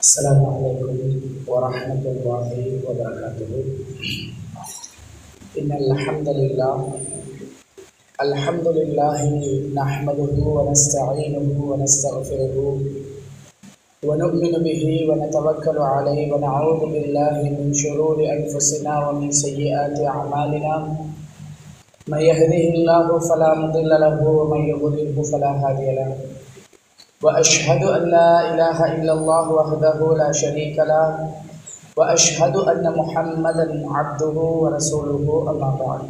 السلام عليكم ورحمة الله وبركاته. إن الحمد لله نحمده ونستعينه ونستغفره ونؤمن به ونتوكل عليه ونعوذ بالله من شرور أنفسنا ومن سيئات أعمالنا. من يهده الله فلا مضل له ومن يضلله فلا هادي له. وأشهد أن لا إله إلا الله وحده لا شريك له وأشهد أن محمدا عبده ورسوله أما بعد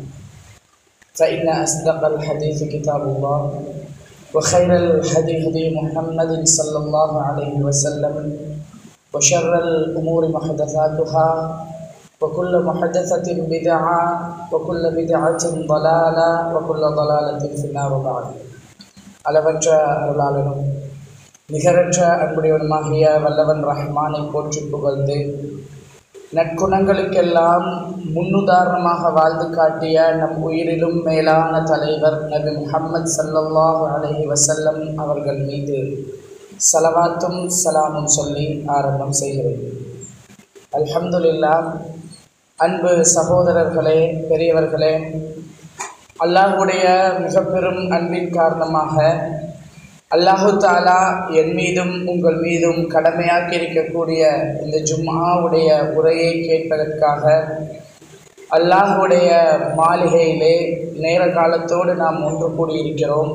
فإن أصدق الحديث كتاب الله وخير الهدي هدي محمد صلى الله عليه وسلم وشر الأمور محدثاتها وكل محدثة بدعة وكل بدعة ضلالة وكل ضلالة في النار. وبعد அளவற்ற அருளாளனும் நிகரற்ற அன்புடையவனுமாகிய வல்லவன் ரஹ்மானை போற்றி புகழ்ந்து நற்குணங்களுக்கெல்லாம் முன்னுதாரணமாக வாழ்ந்து காட்டிய நம் உயிரிலும் மேலான தலைவர் நபி முஹம்மது ஸல்லல்லாஹு அலைஹி வஸல்லம் அவர்கள் மீது ஸலவாத்தும் ஸலாமும் சொல்லி ஆரம்பம் செய்கிறேன். அல்ஹம்துலில்லாஹ். அன்பு சகோதரர்களே, பெரியவர்களே, அல்லாஹ்வுடைய மிக பெரும் அன்பின் காரணமாக அல்லாஹு தாலா என் மீதும் உங்கள் மீதும் கடமையாக்கி இருக்கக்கூடிய இந்த ஜும்ஆவுடைய உரையை கேட்பதற்காக அல்லாஹ்வுடைய மாளிகையிலே நேர காலத்தோடு நாம் ஒன்று கூடியிருக்கிறோம்.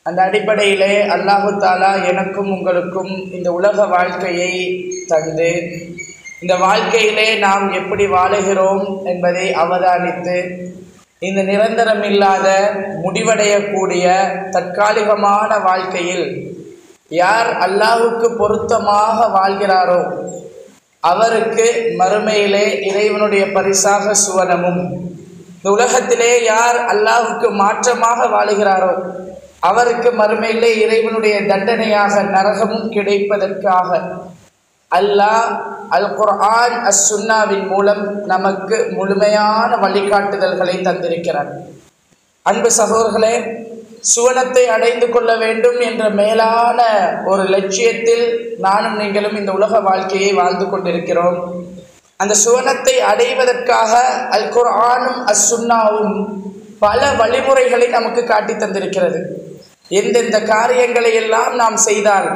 அந்த அடிப்படையிலே அல்லாஹு தாலா எனக்கும் உங்களுக்கும் இந்த உலக வாழ்க்கையை தந்து இந்த வாழ்க்கையிலே நாம் எப்படி வாழுகிறோம் என்பதை அவதானித்து இந்த நிரந்தரமில்லாத முடிவடையக்கூடிய தற்காலிகமான வாழ்க்கையில் யார் அல்லாஹ்வுக்கு பொருத்தமாக வாழ்கிறாரோ அவருக்கு மறுமையிலே இறைவனுடைய பரிசாக சுவனமும், இந்த உலகத்திலே யார் அல்லாஹ்வுக்கு மாற்றமாக வாழுகிறாரோ அவருக்கு மறுமையிலே இறைவனுடைய தண்டனையாக நரகமும் கிடைப்பதற்காக அல்லாஹ் அல் குர்ஆன் சுன்னாவின் மூலம் நமக்கு முழுமையான வழிகாட்டுதல்களை தந்திருக்கிறார். அன்பு சகோதரர்களே, சுவனத்தை அடைந்து கொள்ள வேண்டும் என்ற மேலான ஒரு லட்சியத்தில் நானும் நீங்களும் இந்த உலக வாழ்க்கையை வாழ்ந்து கொண்டிருக்கிறோம். அந்த சுவனத்தை அடைவதற்காக அல் குர்ஆனும் சுன்னாவும் பல வழிமுறைகளை நமக்கு காட்டி தந்திருக்கிறது. எந்தெந்த காரியங்களை எல்லாம் நாம் செய்தால்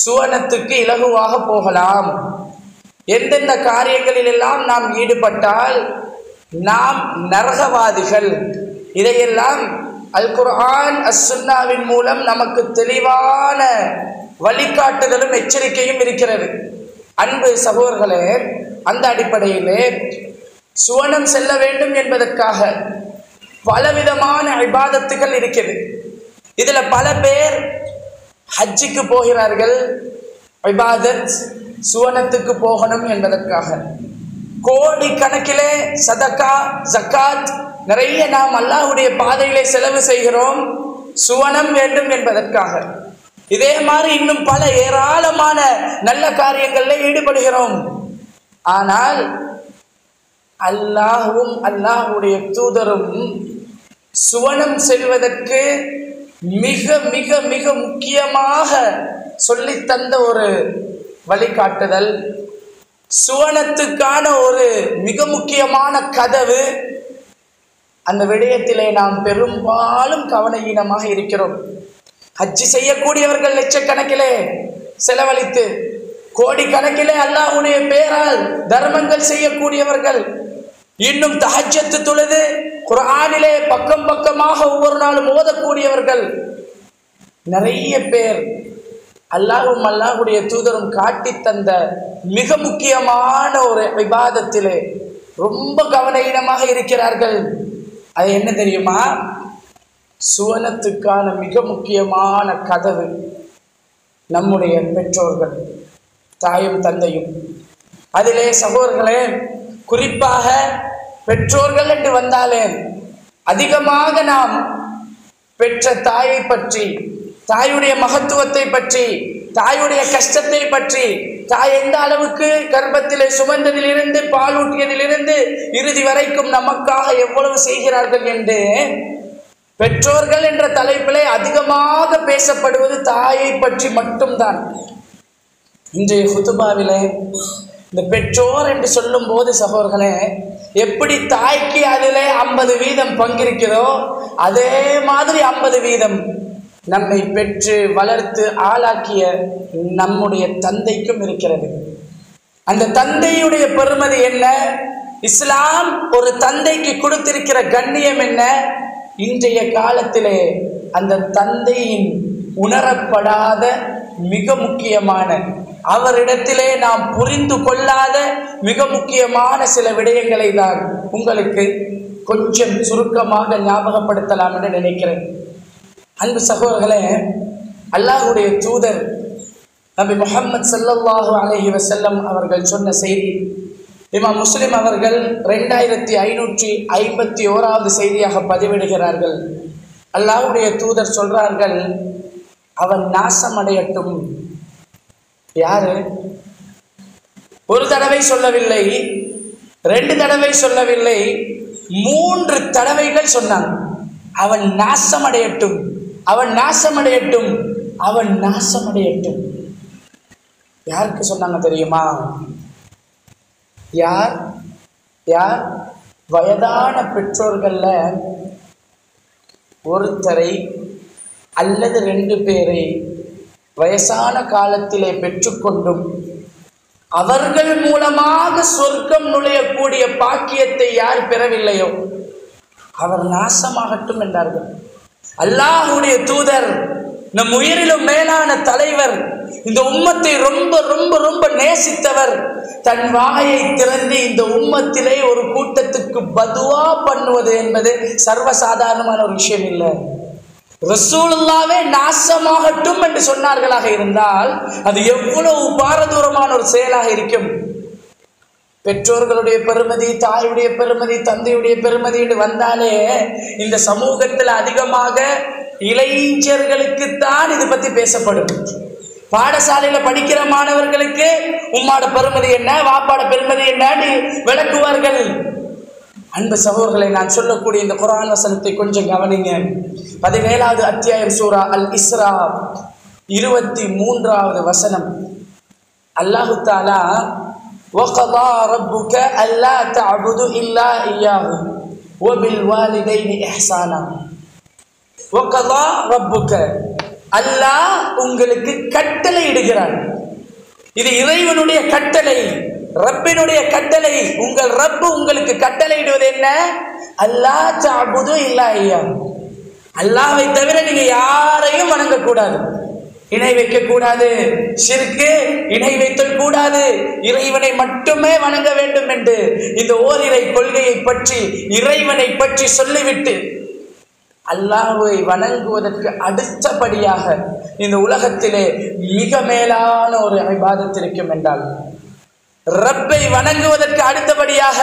சுவனத்துக்கு இலகுவாக போகலாம், எந்தெந்த காரியங்களில் எல்லாம் நாம் ஈடுபட்டால் நாம் நரகவாதிகள், இதையெல்லாம் அல் குர்ஆன் சுன்னாவின் மூலம் நமக்கு தெளிவான வழிகாட்டுதலும் எச்சரிக்கையும் இருக்கிறது. அன்பு சகோதரர்களே, அந்த அடிப்படையிலே சுவனம் செல்ல வேண்டும் என்பதற்காக பலவிதமான இபாதத்துகள் இருக்கிறது. இதுல பல பேர் ஹஜ்ஜுக்கு போகிறார்கள், இபாதத் சுவனத்துக்கு போகணும் என்பதற்காக. கோடி கணக்கிலே சதகா ஜக்காத் நிறைய நாம் அல்லாஹ்வுடைய பாதையிலே செலவு செய்கிறோம் சுவனம் வேண்டும் என்பதற்காக. இதே மாதிரி இன்னும் பல ஏராளமான நல்ல காரியங்களில் ஈடுபடுகிறோம். ஆனால் அல்லாஹ்வும் அல்லாஹ்வுடைய தூதரும் சுவனம் செல்வதற்கு மிக மிக மிக முக்கியமாக சொல்லித்தந்த ஒரு வழிகாட்டுதல், சுவனத்துக்கான ஒரு மிக முக்கியமான கதவு. அந்த விடயத்திலே நாம் பெரும்பாலும் கவனஈனமாக இருக்கிறோம். ஹஜ்ஜி செய்யக்கூடியவர்கள் லட்சக்கணக்கிலே செலவழித்து கோடி கணக்கிலே அல்லாஹ்வுடைய பேரால் தர்மங்கள் செய்யக்கூடியவர்கள், இன்னும் தஹஜ்ஜத் தொழுது குர்ஆனிலே பக்கம் பக்கமாக ஒவ்வொரு நாளும் ஓதக்கூடியவர்கள் நிறைய பேர் அல்லாஹ்வும் அல்லாஹ்வுடைய தூதரும் காட்டி தந்த மிக முக்கியமான ஒரு இபாதத்திலே ரொம்ப கவனஈனமாக இருக்கிறார்கள். அது என்ன தெரியுமா? சுவனத்துக்கான மிக முக்கியமான கதவு நம்முடைய பெற்றோர்கள், தாயும் தந்தையும். அதிலே சகோதரர்களே, குறிப்பாக பெற்றோர்கள் என்று வந்தாலே அதிகமாக நாம் பெற்ற தாயை பற்றி, தாயுடைய மகத்துவத்தை பற்றி, தாயுடைய கஷ்டத்தை பற்றி, தாய் எந்த அளவுக்கு கர்ப்பத்திலே சுமந்ததிலிருந்து பாலூட்டியதிலிருந்து இறுதி வரைக்கும் நமக்காக எவ்வளவு செய்கிறார்கள் என்று பெற்றோர்கள் என்ற தலைப்பிலே அதிகமாக பேசப்படுவது தாயை பற்றி மட்டும்தான். இன்றைய குதுபாவிலே இந்த பெற்றோர் என்று சொல்லும் போது சகோதரர்களே, எப்படி தாய்க்கு அதிலே 50% பங்கிருக்கிறதோ அதே மாதிரி 50% நம்மை பெற்று வளர்த்து ஆளாக்கிய நம்முடைய தந்தைக்கும் இருக்கிறது. அந்த தந்தையுடைய பெருமதி என்ன, இஸ்லாம் ஒரு தந்தைக்கு கொடுத்திருக்கிற கண்ணியம் என்ன, இன்றைய காலத்திலே அந்த தந்தையின் உணரப்படாத மிக முக்கியமான, அவரிடத்திலே நாம் புரிந்து கொள்ளாத மிக முக்கியமான சில விடயங்களை தான் உங்களுக்கு கொஞ்சம் சுருக்கமாக ஞாபகப்படுத்தலாம் என்று நினைக்கிறேன். அன்பு சகோதரர்களே, அல்லாஹ்வுடைய தூதர் நபி முஹம்மது ஸல்லல்லாஹு அலைஹி வஸல்லம் அவர்கள் சொன்ன செய்தி இமாம் முஸ்லிம் அவர்கள் 2551வது செய்தியாக பதிவிடுகிறார்கள். அல்லாஹ்வுடைய தூதர் சொல்றார்கள், அவன் நாசமடையட்டும். யாரு? ஒரு தடவை சொல்லவில்லை, 2 தடவை சொல்லவில்லை, 3 தடவைகள் சொன்னாங்க. அவன் நாசமடையட்டும், அவன் நாசமடையட்டும், அவன் நாசமடையட்டும். யாருக்கு சொன்னாங்க தெரியுமா? யார் யார்? வயதான பெற்றோர்கள்ல ஒருத்தரை அல்லது 2 பேரை வயசான காலத்திலே பெற்றுக்கொண்டும் அவர்கள் மூலமாக சொர்க்கம் நுழையக்கூடிய பாக்கியத்தை யார் பெறவில்லையோ அவர் நாசமாகட்டும் என்றார்கள். அல்லாஹ்வுடைய தூதர், நம் உயிரிலும் மேலான தலைவர், இந்த உம்மத்தை ரொம்ப ரொம்ப ரொம்ப நேசித்தவர், தன் வாயை திறந்து இந்த உம்மத்திலே ஒரு கூட்டத்துக்கு பதுவா பண்ணுவது என்பது சர்வசாதாரணமான ஒரு விஷயம் இல்லை. ரசூலுல்லாவே நாசமாகட்டும் என்று சொன்னார்களாக இருந்தால் அது எவ்வளவு பாரதூரமான ஒரு செயலாக இருக்கும். பெற்றோர்களுடைய பெருமதி, தாயுடைய பெருமதி, தந்தையுடைய பெருமதி என்று வந்தாலே இந்த சமூகத்தில் அதிகமாக இளைஞர்களுக்குத்தான் இது பற்றி பேசப்படும். பாடசாலையில படிக்கிற மாணவர்களுக்கு உம்மாட பெருமதி என்ன, வாப்பாட பெருமதி என்னன்னு விளக்குவார்கள். அன்பு சகோதரர்களை, நான் சொல்லக்கூடிய இந்த குர்ஆன் வசனத்தை கொஞ்சம் கவனிங்க. 17வது அத்தியாயம் சூரா அல் இஸ்ரா 23வது வசனம். அல்லாஹு தஆலா وَقَضَى رَبُّكَ أَلَّا تَعْبُدُوا إِلَّا إِيَّاهُ وَبِالْوَالِدَيْنِ إِحْسَانًا. وَقَضَى رَبُّكَ, அல்லாஹ் உங்களுக்கு கட்டளை இடுகிறார். இது இறைவனுடைய கட்டளை, ரப்பினுடைய கட்டளை. உங்கள் ரப்பு உங்களுக்கு கட்டளை இடுவது என்ன? அல்லா தஅபுது இல்லா இய்யாஹு, அல்லாஹ்வை தவிர நீங்க யாரையும் வணங்கக்கூடாது, இணை வைக்க கூடாது, ஷிர்க் இணை வைத்தல் கூடாது, இறைவனை மட்டுமே வணங்க வேண்டும் என்று இந்த ஓரிரை கொள்கையை பற்றி, இறைவனை பற்றி சொல்லிவிட்டு அல்லாஹ்வை வணங்குவதற்கு அடுத்தபடியாக இந்த உலகத்திலே மிக மேலான ஒரு இபாதத் இருக்கும் என்றால், ரப்பை வணங்குவதற்கு அடுத்தபடியாக,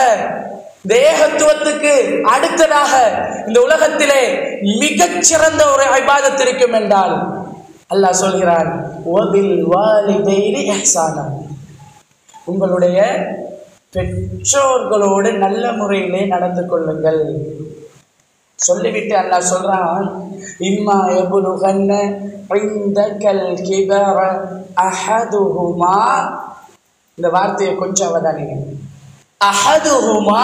தேகத்துவத்துக்கு அடுத்ததாக இந்த உலகத்திலே மிகச்சிறந்த ஒரு இபாதத் இருக்கும் என்றால் அல்லாஹ் சொல்கிறான், வபில் வாலிதைனி இஹ்சானா, உங்களுடைய பெற்றோர்களோடு நல்ல முறையிலே நடந்து கொள்ளுங்கள். சொல்லிவிட்டு அல்லாஹ் சொல்றான், இம்மா யபுலுகன்ன இந்தகல் கிபர அஹதுஹுமா. இந்த வார்த்தையை கொஞ்சம் அவதானிங்க. அஹதுஹுமா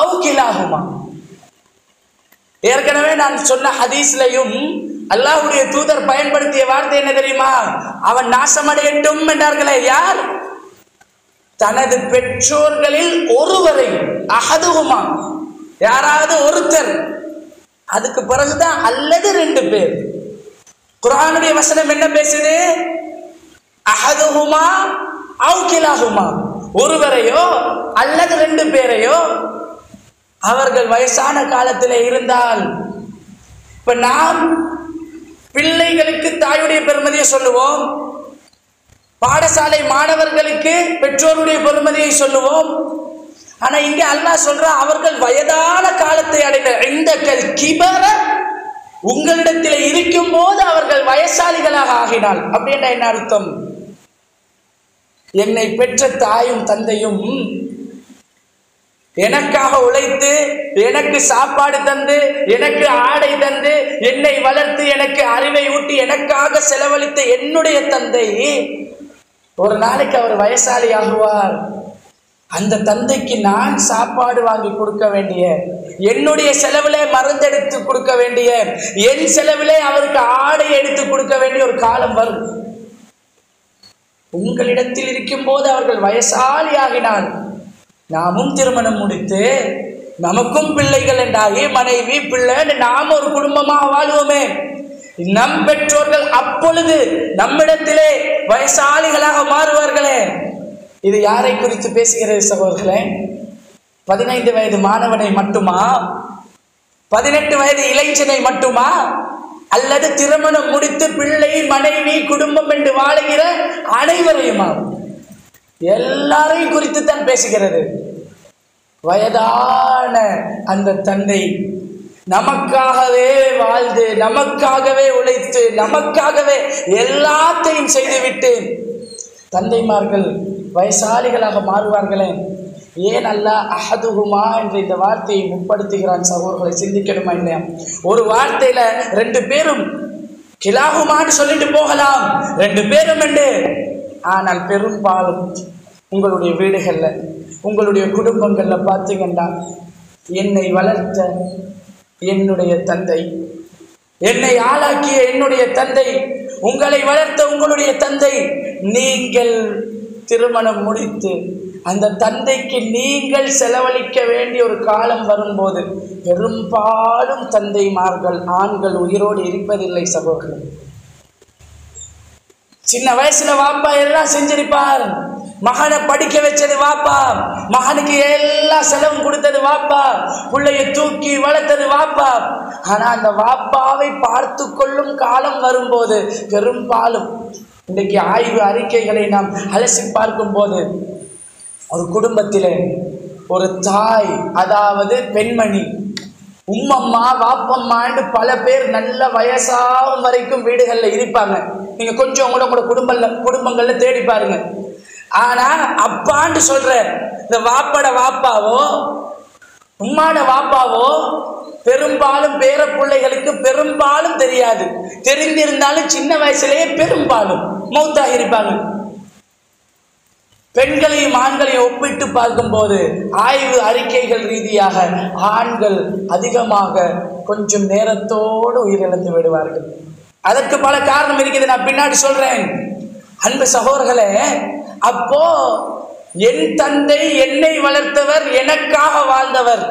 அவு கிலாஹுமா. ஏற்கனவே நான் சொன்ன ஹதீஸ்லையும் அல்லாஹ்வுடைய தூதர் பயன்படுத்திய வார்த்தை என்ன தெரியுமா? அவன் நாசமடையட்டும் என்றார்களே. யார்? தனது பெற்றோர்களில் ஒருவரை, அஹதுஹுமா, யாராவது ஒருத்தர். அதுக்கு பிறகுதான் அல்லது 2 பேர். குர்ஆனுடைய வசனம் என்ன பேசுது? அஹதுஹுமா அவு கிலாஹுமா, ஒருவரையோ அல்லது 2 பேரையோ. அவர்கள் வயசான காலத்தில் இருந்தால், இப்ப நாம் பிள்ளைகளுக்கு தாயுடைய பெருமதியை சொல்லுவோம், பாடசாலை மாணவர்களுக்கு பெற்றோருடைய பெருமதியை சொல்லுவோம். ஆனா இங்க அல்லாஹ் சொல்றான், அவர்கள் வயதான காலத்தை அடைந்த இந்த கிபர, உங்களிடத்தில் இருக்கும் போது அவர்கள் வயசாளிகளாக ஆகினால். அப்படின்னா என்ன அர்த்தம்? என்னை பெற்ற தாயும் தந்தையும் எனக்காக உழைத்து, எனக்கு சாப்பாடு தந்து, எனக்கு ஆடை தந்து, என்னை வளர்த்து, எனக்கு அறிவை ஊட்டி, எனக்காக செலவழித்த என்னுடைய தந்தை ஒரு நாளைக்கு அவர் வயசாளி ஆகுவார். அந்த தந்தைக்கு நான் சாப்பாடு வாங்கி கொடுக்க வேண்டிய, என்னுடைய செலவிலே மருந்தெடுத்து கொடுக்க வேண்டிய, என் செலவிலே அவருக்கு ஆடை எடுத்து கொடுக்க வேண்டிய ஒரு காலம் வரும். உங்களிடத்தில் இருக்கும் போது அவர்கள் வயசாளி ஆகினால், நாமும் திருமணம் முடித்து நமக்கும் பிள்ளைகள் என்றாகி மனைவி பிள்ளை நாம் ஒரு குடும்பமாக வாழ்வோமே. நம் பெற்றோர்கள் அப்பொழுது நம்மிடத்திலே வயசாளிகளாக மாறுவார்களே. இது யாரை குறித்து பேசுகிறது சகோதரர்களே? 15 வயது மாணவனை மட்டுமா? 18 வயது இளைஞனை மட்டுமா? அல்லது திருமணம் முடித்து பிள்ளை மனைவி குடும்பம் என்று வாழுகிற அனைவரையுமா? எல்லாரையும் குறித்து தான் பேசுகிறது. வயதான அந்த தந்தை நமக்காகவே வாழ்ந்து, நமக்காகவே உழைத்து, நமக்காகவே எல்லாத்தையும் செய்துவிட்டு தந்தைமார்கள் வயசாளிகளாக மாறுவார்களே. ஏன் அல்லாஹ் அஹதுஹுமா என்ற இந்த வார்த்தையை முற்படுத்துகிறான் சகோதரர்களை? சிந்திக்கணுமா இல்லையா? ஒரு வார்த்தையில 2 பேரும் கிலாகுமான்னு சொல்லிட்டு போகலாம், 2 பேரும் என்று. ஆனால் பெரும்பாலும் உங்களுடைய வீடுகள்ல, உங்களுடைய குடும்பங்கள்ல பார்த்தீங்கன்னா, என்னை வளர்த்த என்னுடைய தந்தை, என்னை ஆளாக்கிய என்னுடைய தந்தை, உங்களை வளர்த்த உங்களுடைய தந்தை, நீங்கள் திருமணம் முடித்து அந்த தந்தைக்கு நீங்கள் செலவழிக்க வேண்டிய ஒரு காலம் வரும்போது பெரும்பாலும் தந்தைமார்கள் ஆண்கள் உயிரோடு இருப்பதில்லை சகோதரர்கள். சின்ன வயசுல வாப்பா எல்லாம் செஞ்சிருப்பார். மகனை படிக்க வச்சது வாப்பா, மகனுக்கு எல்லா செலவும் கொடுத்தது வாப்பா, பிள்ளைய தூக்கி வளர்த்தது வாப்பா. ஆனா அந்த வாப்பாவை பார்த்து கொள்ளும் காலம் வரும்போது பெரும்பாலும் இன்றைக்கு ஆய்வு அறிக்கைகளை நாம் அலசி பார்க்கும் போது, ஒரு குடும்பத்திலே ஒரு தாய், அதாவது பெண்மணி, உம்மம்மா வாப்பம்மான்னு பல பேர் நல்ல வயசாகும் வரைக்கும் வீடுகளில் இருப்பாங்க. நீங்க கொஞ்சம் உங்களோட குடும்பங்கள்ல தேடி பாருங்க. ஆனா அப்பான்னு சொல்ற இந்த வாப்பட வாப்பாவோ உம்மாட வாப்பாவோ பெரும்பாலும் பேர பிள்ளைகளுக்கு பெரும்பாலும் தெரியாது. தெரிந்திருந்தாலும் சின்ன வயசுலேயே பெரும்பாலும் மௌத்தாக இருப்பாங்க. பெண்களையும் ஆண்களையும் ஒப்பிட்டு பார்க்கும் போது ஆய்வு அறிக்கைகள் ரீதியாக ஆண்கள் அதிகமாக கொஞ்சம் நேரத்தோடு உயிரிழந்து விடுவார்கள். அதற்கு பல காரணம் இருக்குது, நான் பின்னாடி சொல்றேன். அன்பு சகோதரர்களே, அப்போ என் தந்தை என்னை வளர்த்தவர், எனக்காக வாழ்ந்தவர்.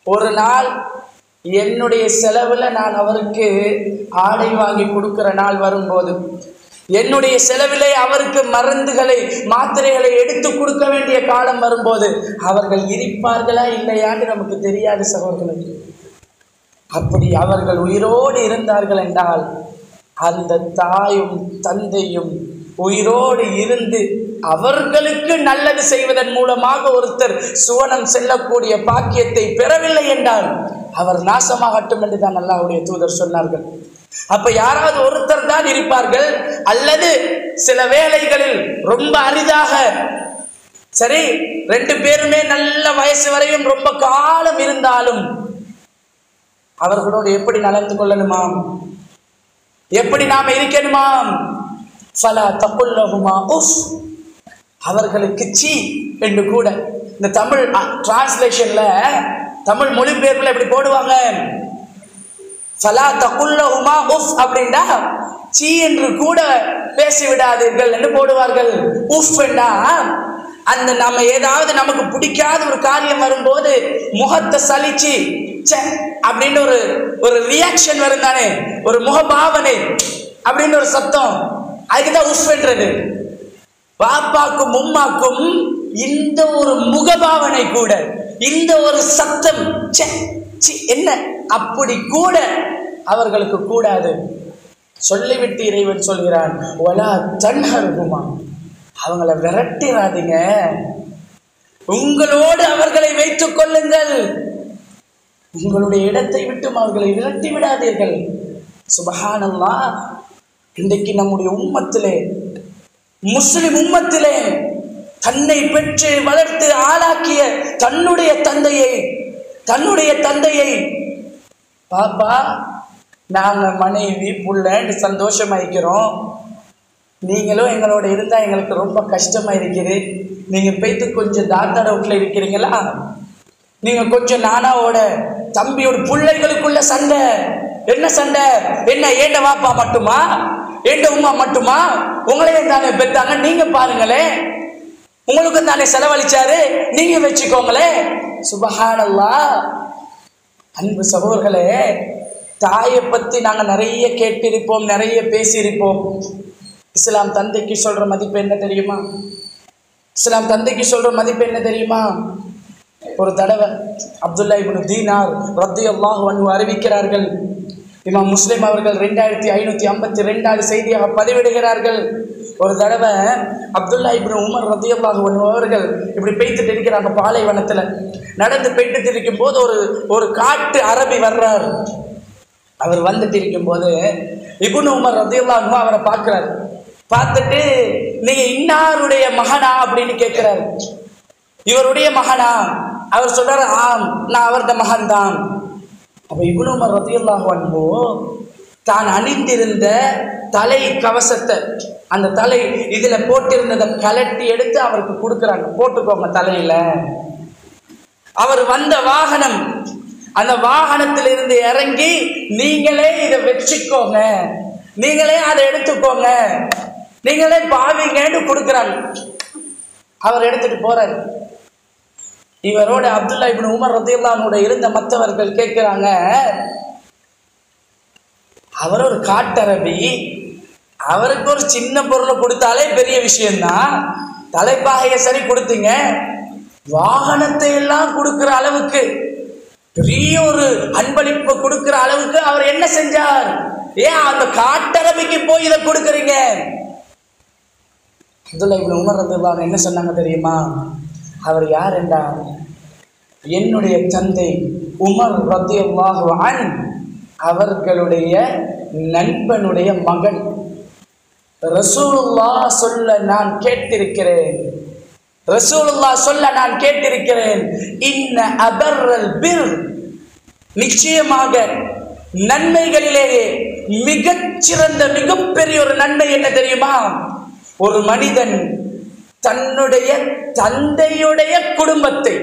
ஒரு நாள் என்னுடைய செலவுல நான் அவருக்கு ஆடை வாங்கி கொடுக்கிற நாள் வரும்போது, என்னுடைய செலவிலே அவருக்கு மருந்துகளை மாத்திரைகளை எடுத்து கொடுக்க வேண்டிய காலம் வரும்போது அவர்கள் இருப்பார்களா இல்லையான்னு நமக்கு தெரியாது சகோதரர்களே. அப்படி அவர்கள் உயிரோடு இருந்தார்கள் என்றால் அந்த தாயும் தந்தையும் உயிரோடு இருந்து அவர்களுக்கு நல்லது செய்வதன் மூலமாக ஒருத்தர் சுவனம் செல்லக்கூடிய பாக்கியத்தை பெறவில்லை என்றால் அவர் நாசமாகட்டும் என்று தான் அல்லாஹ்வுடைய தூதர் சொன்னார்கள். அப்ப யாராவது ஒருத்தர் தான் இருப்பார்கள், அல்லது சில வேளைகளில் ரொம்ப அரிதாக, சரி 2 பேருமே நல்ல வயசு வரையும் ரொம்ப காலம் இருந்தாலும் அவர்களோடு எப்படி நடந்து கொள்ளணுமாம், எப்படி நாம இருக்கணுமாம்? ஃபலா தகுல்லஹுமா உஃப், அவர்களுக்கு சீ என்று கூட இந்த தமிழ் டிரான்ஸ்லேஷன்ல, தமிழ் மொழிபெயர்ப்புல எப்படி போடுவாங்க? ஃபலா தகுல்லஹுமா உஃப் அப்படின்னா சீ என்று கூட பேசிவிடாதீர்கள் என்று போடுவார்கள். உஃப் என்றா அந்த நம்ம ஏதாவது நமக்கு பிடிக்காத ஒரு காரியம் வரும்போது முகத்தை சலிச்சு அப்படின்னு ஒரு ரியாக்ஷன் வரும் தானே, ஒரு முகபாவனை அப்படின்னு ஒரு சத்தம், அதுக்குதான் உஃப் என்றது. பாப்பாக்கும் உம்மாக்கும் இந்த ஒரு முகபாவனை கூட, இந்த ஒரு சத்தம் என்ன அப்படி கூட அவர்களுக்கு கூடாது. சொல்லிவிட்டு இறைவன் சொல்கிறான், ஒலா தன்ஹர்ஹுமா, அவங்கள விரட்டிடாதீங்க, உங்களோடு அவர்களை வைத்துக் கொள்ளுங்கள், உங்களுடைய இடத்தை விட்டும் அவர்களை விரட்டி விடாதீர்கள். சுபஹானல்லாஹ், இன்றைக்கு நம்முடைய உம்மத்திலே, முஸ்லிம் உம்மத்திலே தன்னை பெற்று வளர்த்து ஆளாக்கிய தன்னுடைய தந்தையை பாப்பா நாங்க மனைவி புள்ளன்னு சந்தோஷமாய்க்கிறோம், நீங்களும் எங்களோட இருந்தால் எங்களுக்கு ரொம்ப கஷ்டமாக இருக்குது. நீங்கள் போய்த்து கொஞ்சம் தாத்தா வீட்டில் இருக்கிறீங்களா? நீங்கள் கொஞ்சம் நானாவோட தம்பியோட பிள்ளைகளுக்குள்ள சண்டை. என்ன சண்டை? என்ன ஏண்ட வாப்பா மட்டுமா, ஏண்ட உமா மட்டுமா? உங்களையும் தானே பெற்றாங்க, நீங்கள் பாருங்களே. உங்களுக்கும் தானே செலவழிச்சாரு, நீங்கள் வச்சுக்கோங்களே. சுபஹானல்லாஹ். அன்பு சகோதரர்களே, தாயை பற்றி நாங்கள் நிறைய கேட்டிருப்போம், நிறைய பேசியிருப்போம். இஸ்லாம் தந்தைக்கு சொல்கிற மதிப்பு என்ன தெரியுமா? இஸ்லாம் தந்தைக்கு சொல்கிற மதிப்பு என்ன தெரியுமா? ஒரு தடவை அப்துல்லா இப்னு தீனார் ரலியல்லாஹு அன்ஹு அறிவிக்கிறார்கள். இமாம் முஸ்லிம் அவர்கள் 2552 செய்தியாக பதிவிடுகிறார்கள். ஒரு தடவை அப்துல்லா இப்னு உமர் ரலியல்லாஹு அன்ஹு அவர்கள் இப்படி பெய்துட்டு இருக்கிறாங்க. பாலைவனத்தில் நடந்து பெய்துட்டு இருக்கும் போது ஒரு காட்டு அரபி வர்றார். அவர் வந்துட்டு இருக்கும் போது இப்னு உமர் ரலியல்லாஹு அன்ஹு அவரை பார்க்கிறார். பார்த்துட்டு நீங்க இன்னாருடைய மகனா அப்படின்னு கேட்கிறாரு. இவருடைய மகனா? அவர் சொல்றாரு, ஆம், நான் அவரது மகன் தான். அப்ப இப்னு உமர் ரலியல்லாஹு அன்ஹு தான் அணிந்திருந்த தலை கவசத்தை, அந்த தலை இதுல போட்டிருந்ததை கலட்டி எடுத்து அவருக்கு கொடுக்குறாங்க. போட்டுக்கோங்க தலையில. அவர் வந்த வாகனம், அந்த வாகனத்திலிருந்து இறங்கி நீங்களே இதை வச்சுக்கோங்க, நீங்களே அதை எடுத்துக்கோங்க, நீங்களே பாவீங்கன்னு கொடுக்குறாங்க. அவர் எடுத்துட்டு போறாரு. இவரோட அப்துல்லா இப்னு உமர் ரலியல்லாஹு அன்ஹு இருந்த மற்றவர்கள் கேட்கிறாங்க, அவர் ஒரு காட்டரபி, அவருக்கு ஒரு சின்ன பொருளை கொடுத்தாலே பெரிய விஷயம்தான். தலைப்பாகையை சரி கொடுத்தீங்க, வாகனத்தை எல்லாம் கொடுக்கிற அளவுக்கு, பெரிய ஒரு அன்பளிப்பு கொடுக்கிற அளவுக்கு அவர் என்ன செஞ்சார்? ஏன் அந்த காட்டரபிக்கு போய் இதை கொடுக்குறீங்க? அப்துல்லா இப்னு உமர் ரலியல்லாஹு அன்ஹு என்ன சொன்னாங்க தெரியுமா? அவர் யார் என்றால், என்னுடைய தந்தை உமர் ரலியல்லாஹு அன்ஹு அவர்களுடைய நண்பனுடைய மகன். ரசூலுல்லாஹ் சொல்ல நான் கேட்டிருக்கிறேன், ரசூலுல்லாஹ் சொல்ல நான் கேட்டிருக்கிறேன், இன்ன அபர்ரல் பிர், நிச்சயமாக நன்மைகளிலேயே மிகச்சிறந்த மிகப்பெரிய ஒரு நன்மை என்ன தெரியுமா? ஒரு மனிதன் தன்னுடைய தந்தையுடைய குடும்பத்தை,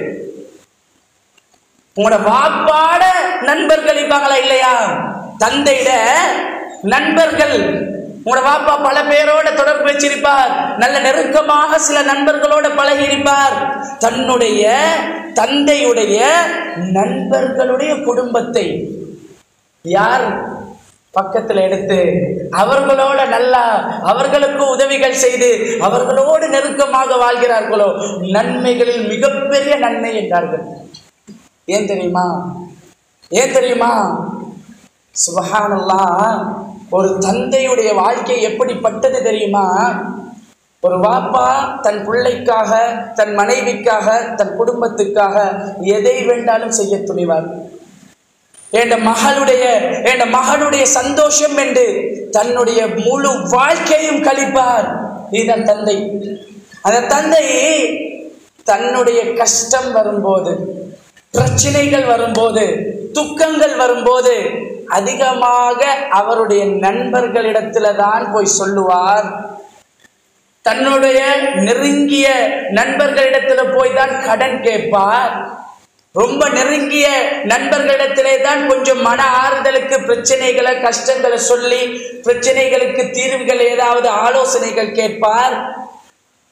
உங்களோட வாப்பாட நண்பர்கள் இருப்பாங்களா இல்லையா? தந்தையிட நண்பர்கள், உங்களோட வாப்பா பல பேரோட தொடர்பு வச்சிருப்பார், நல்ல நெருக்கமாக சில நண்பர்களோட பழகி இருப்பார். தன்னுடைய தந்தையுடைய நண்பர்களுடைய குடும்பத்தை யார் பக்கத்தில் எடுத்து அவர்களோட நல்லா அவர்களுக்கு உதவிகள் செய்து அவர்களோடு நெருக்கமாக வாழ்கிறார்களோ நன்மைகளில் மிகப்பெரிய நன்மை என்றார்கள். ஏன் தெரியுமா? ஏன் தெரியுமா? சுப்ஹானல்லாஹ். ஒரு தந்தையுடைய வாழ்க்கை எப்படிப்பட்டது தெரியுமா? ஒரு வாப்பா தன் பிள்ளைக்காக, தன் மனைவிக்காக, தன் குடும்பத்துக்காக எதை வேண்டாலும் செய்ய துணிவார். என் மகனுடைய சந்தோஷம் என்று தன்னுடைய முழு வாழ்க்கையும் கழிப்பார். இதுதான் தந்தை. அந்த தந்தை தன்னுடைய கஷ்டம் வரும்போது, பிரச்சனைகள் வரும்போது, துக்கங்கள் வரும்போது அதிகமாக அவருடைய நண்பர்களிடத்துல தான் போய் சொல்லுவார். தன்னுடைய நெருங்கிய நண்பர்களிடத்துல போய் தான் கடன் கேட்பார். ரொம்ப நெருங்கிய நண்பர்களிடத்திலே தான் கொஞ்சம் மன ஆறுதலுக்கு பிரச்சனைகளை, கஷ்டங்களை சொல்லி பிரச்சனைகளுக்கு தீர்வுகள், ஏதாவது ஆலோசனைகள் கேட்பார்.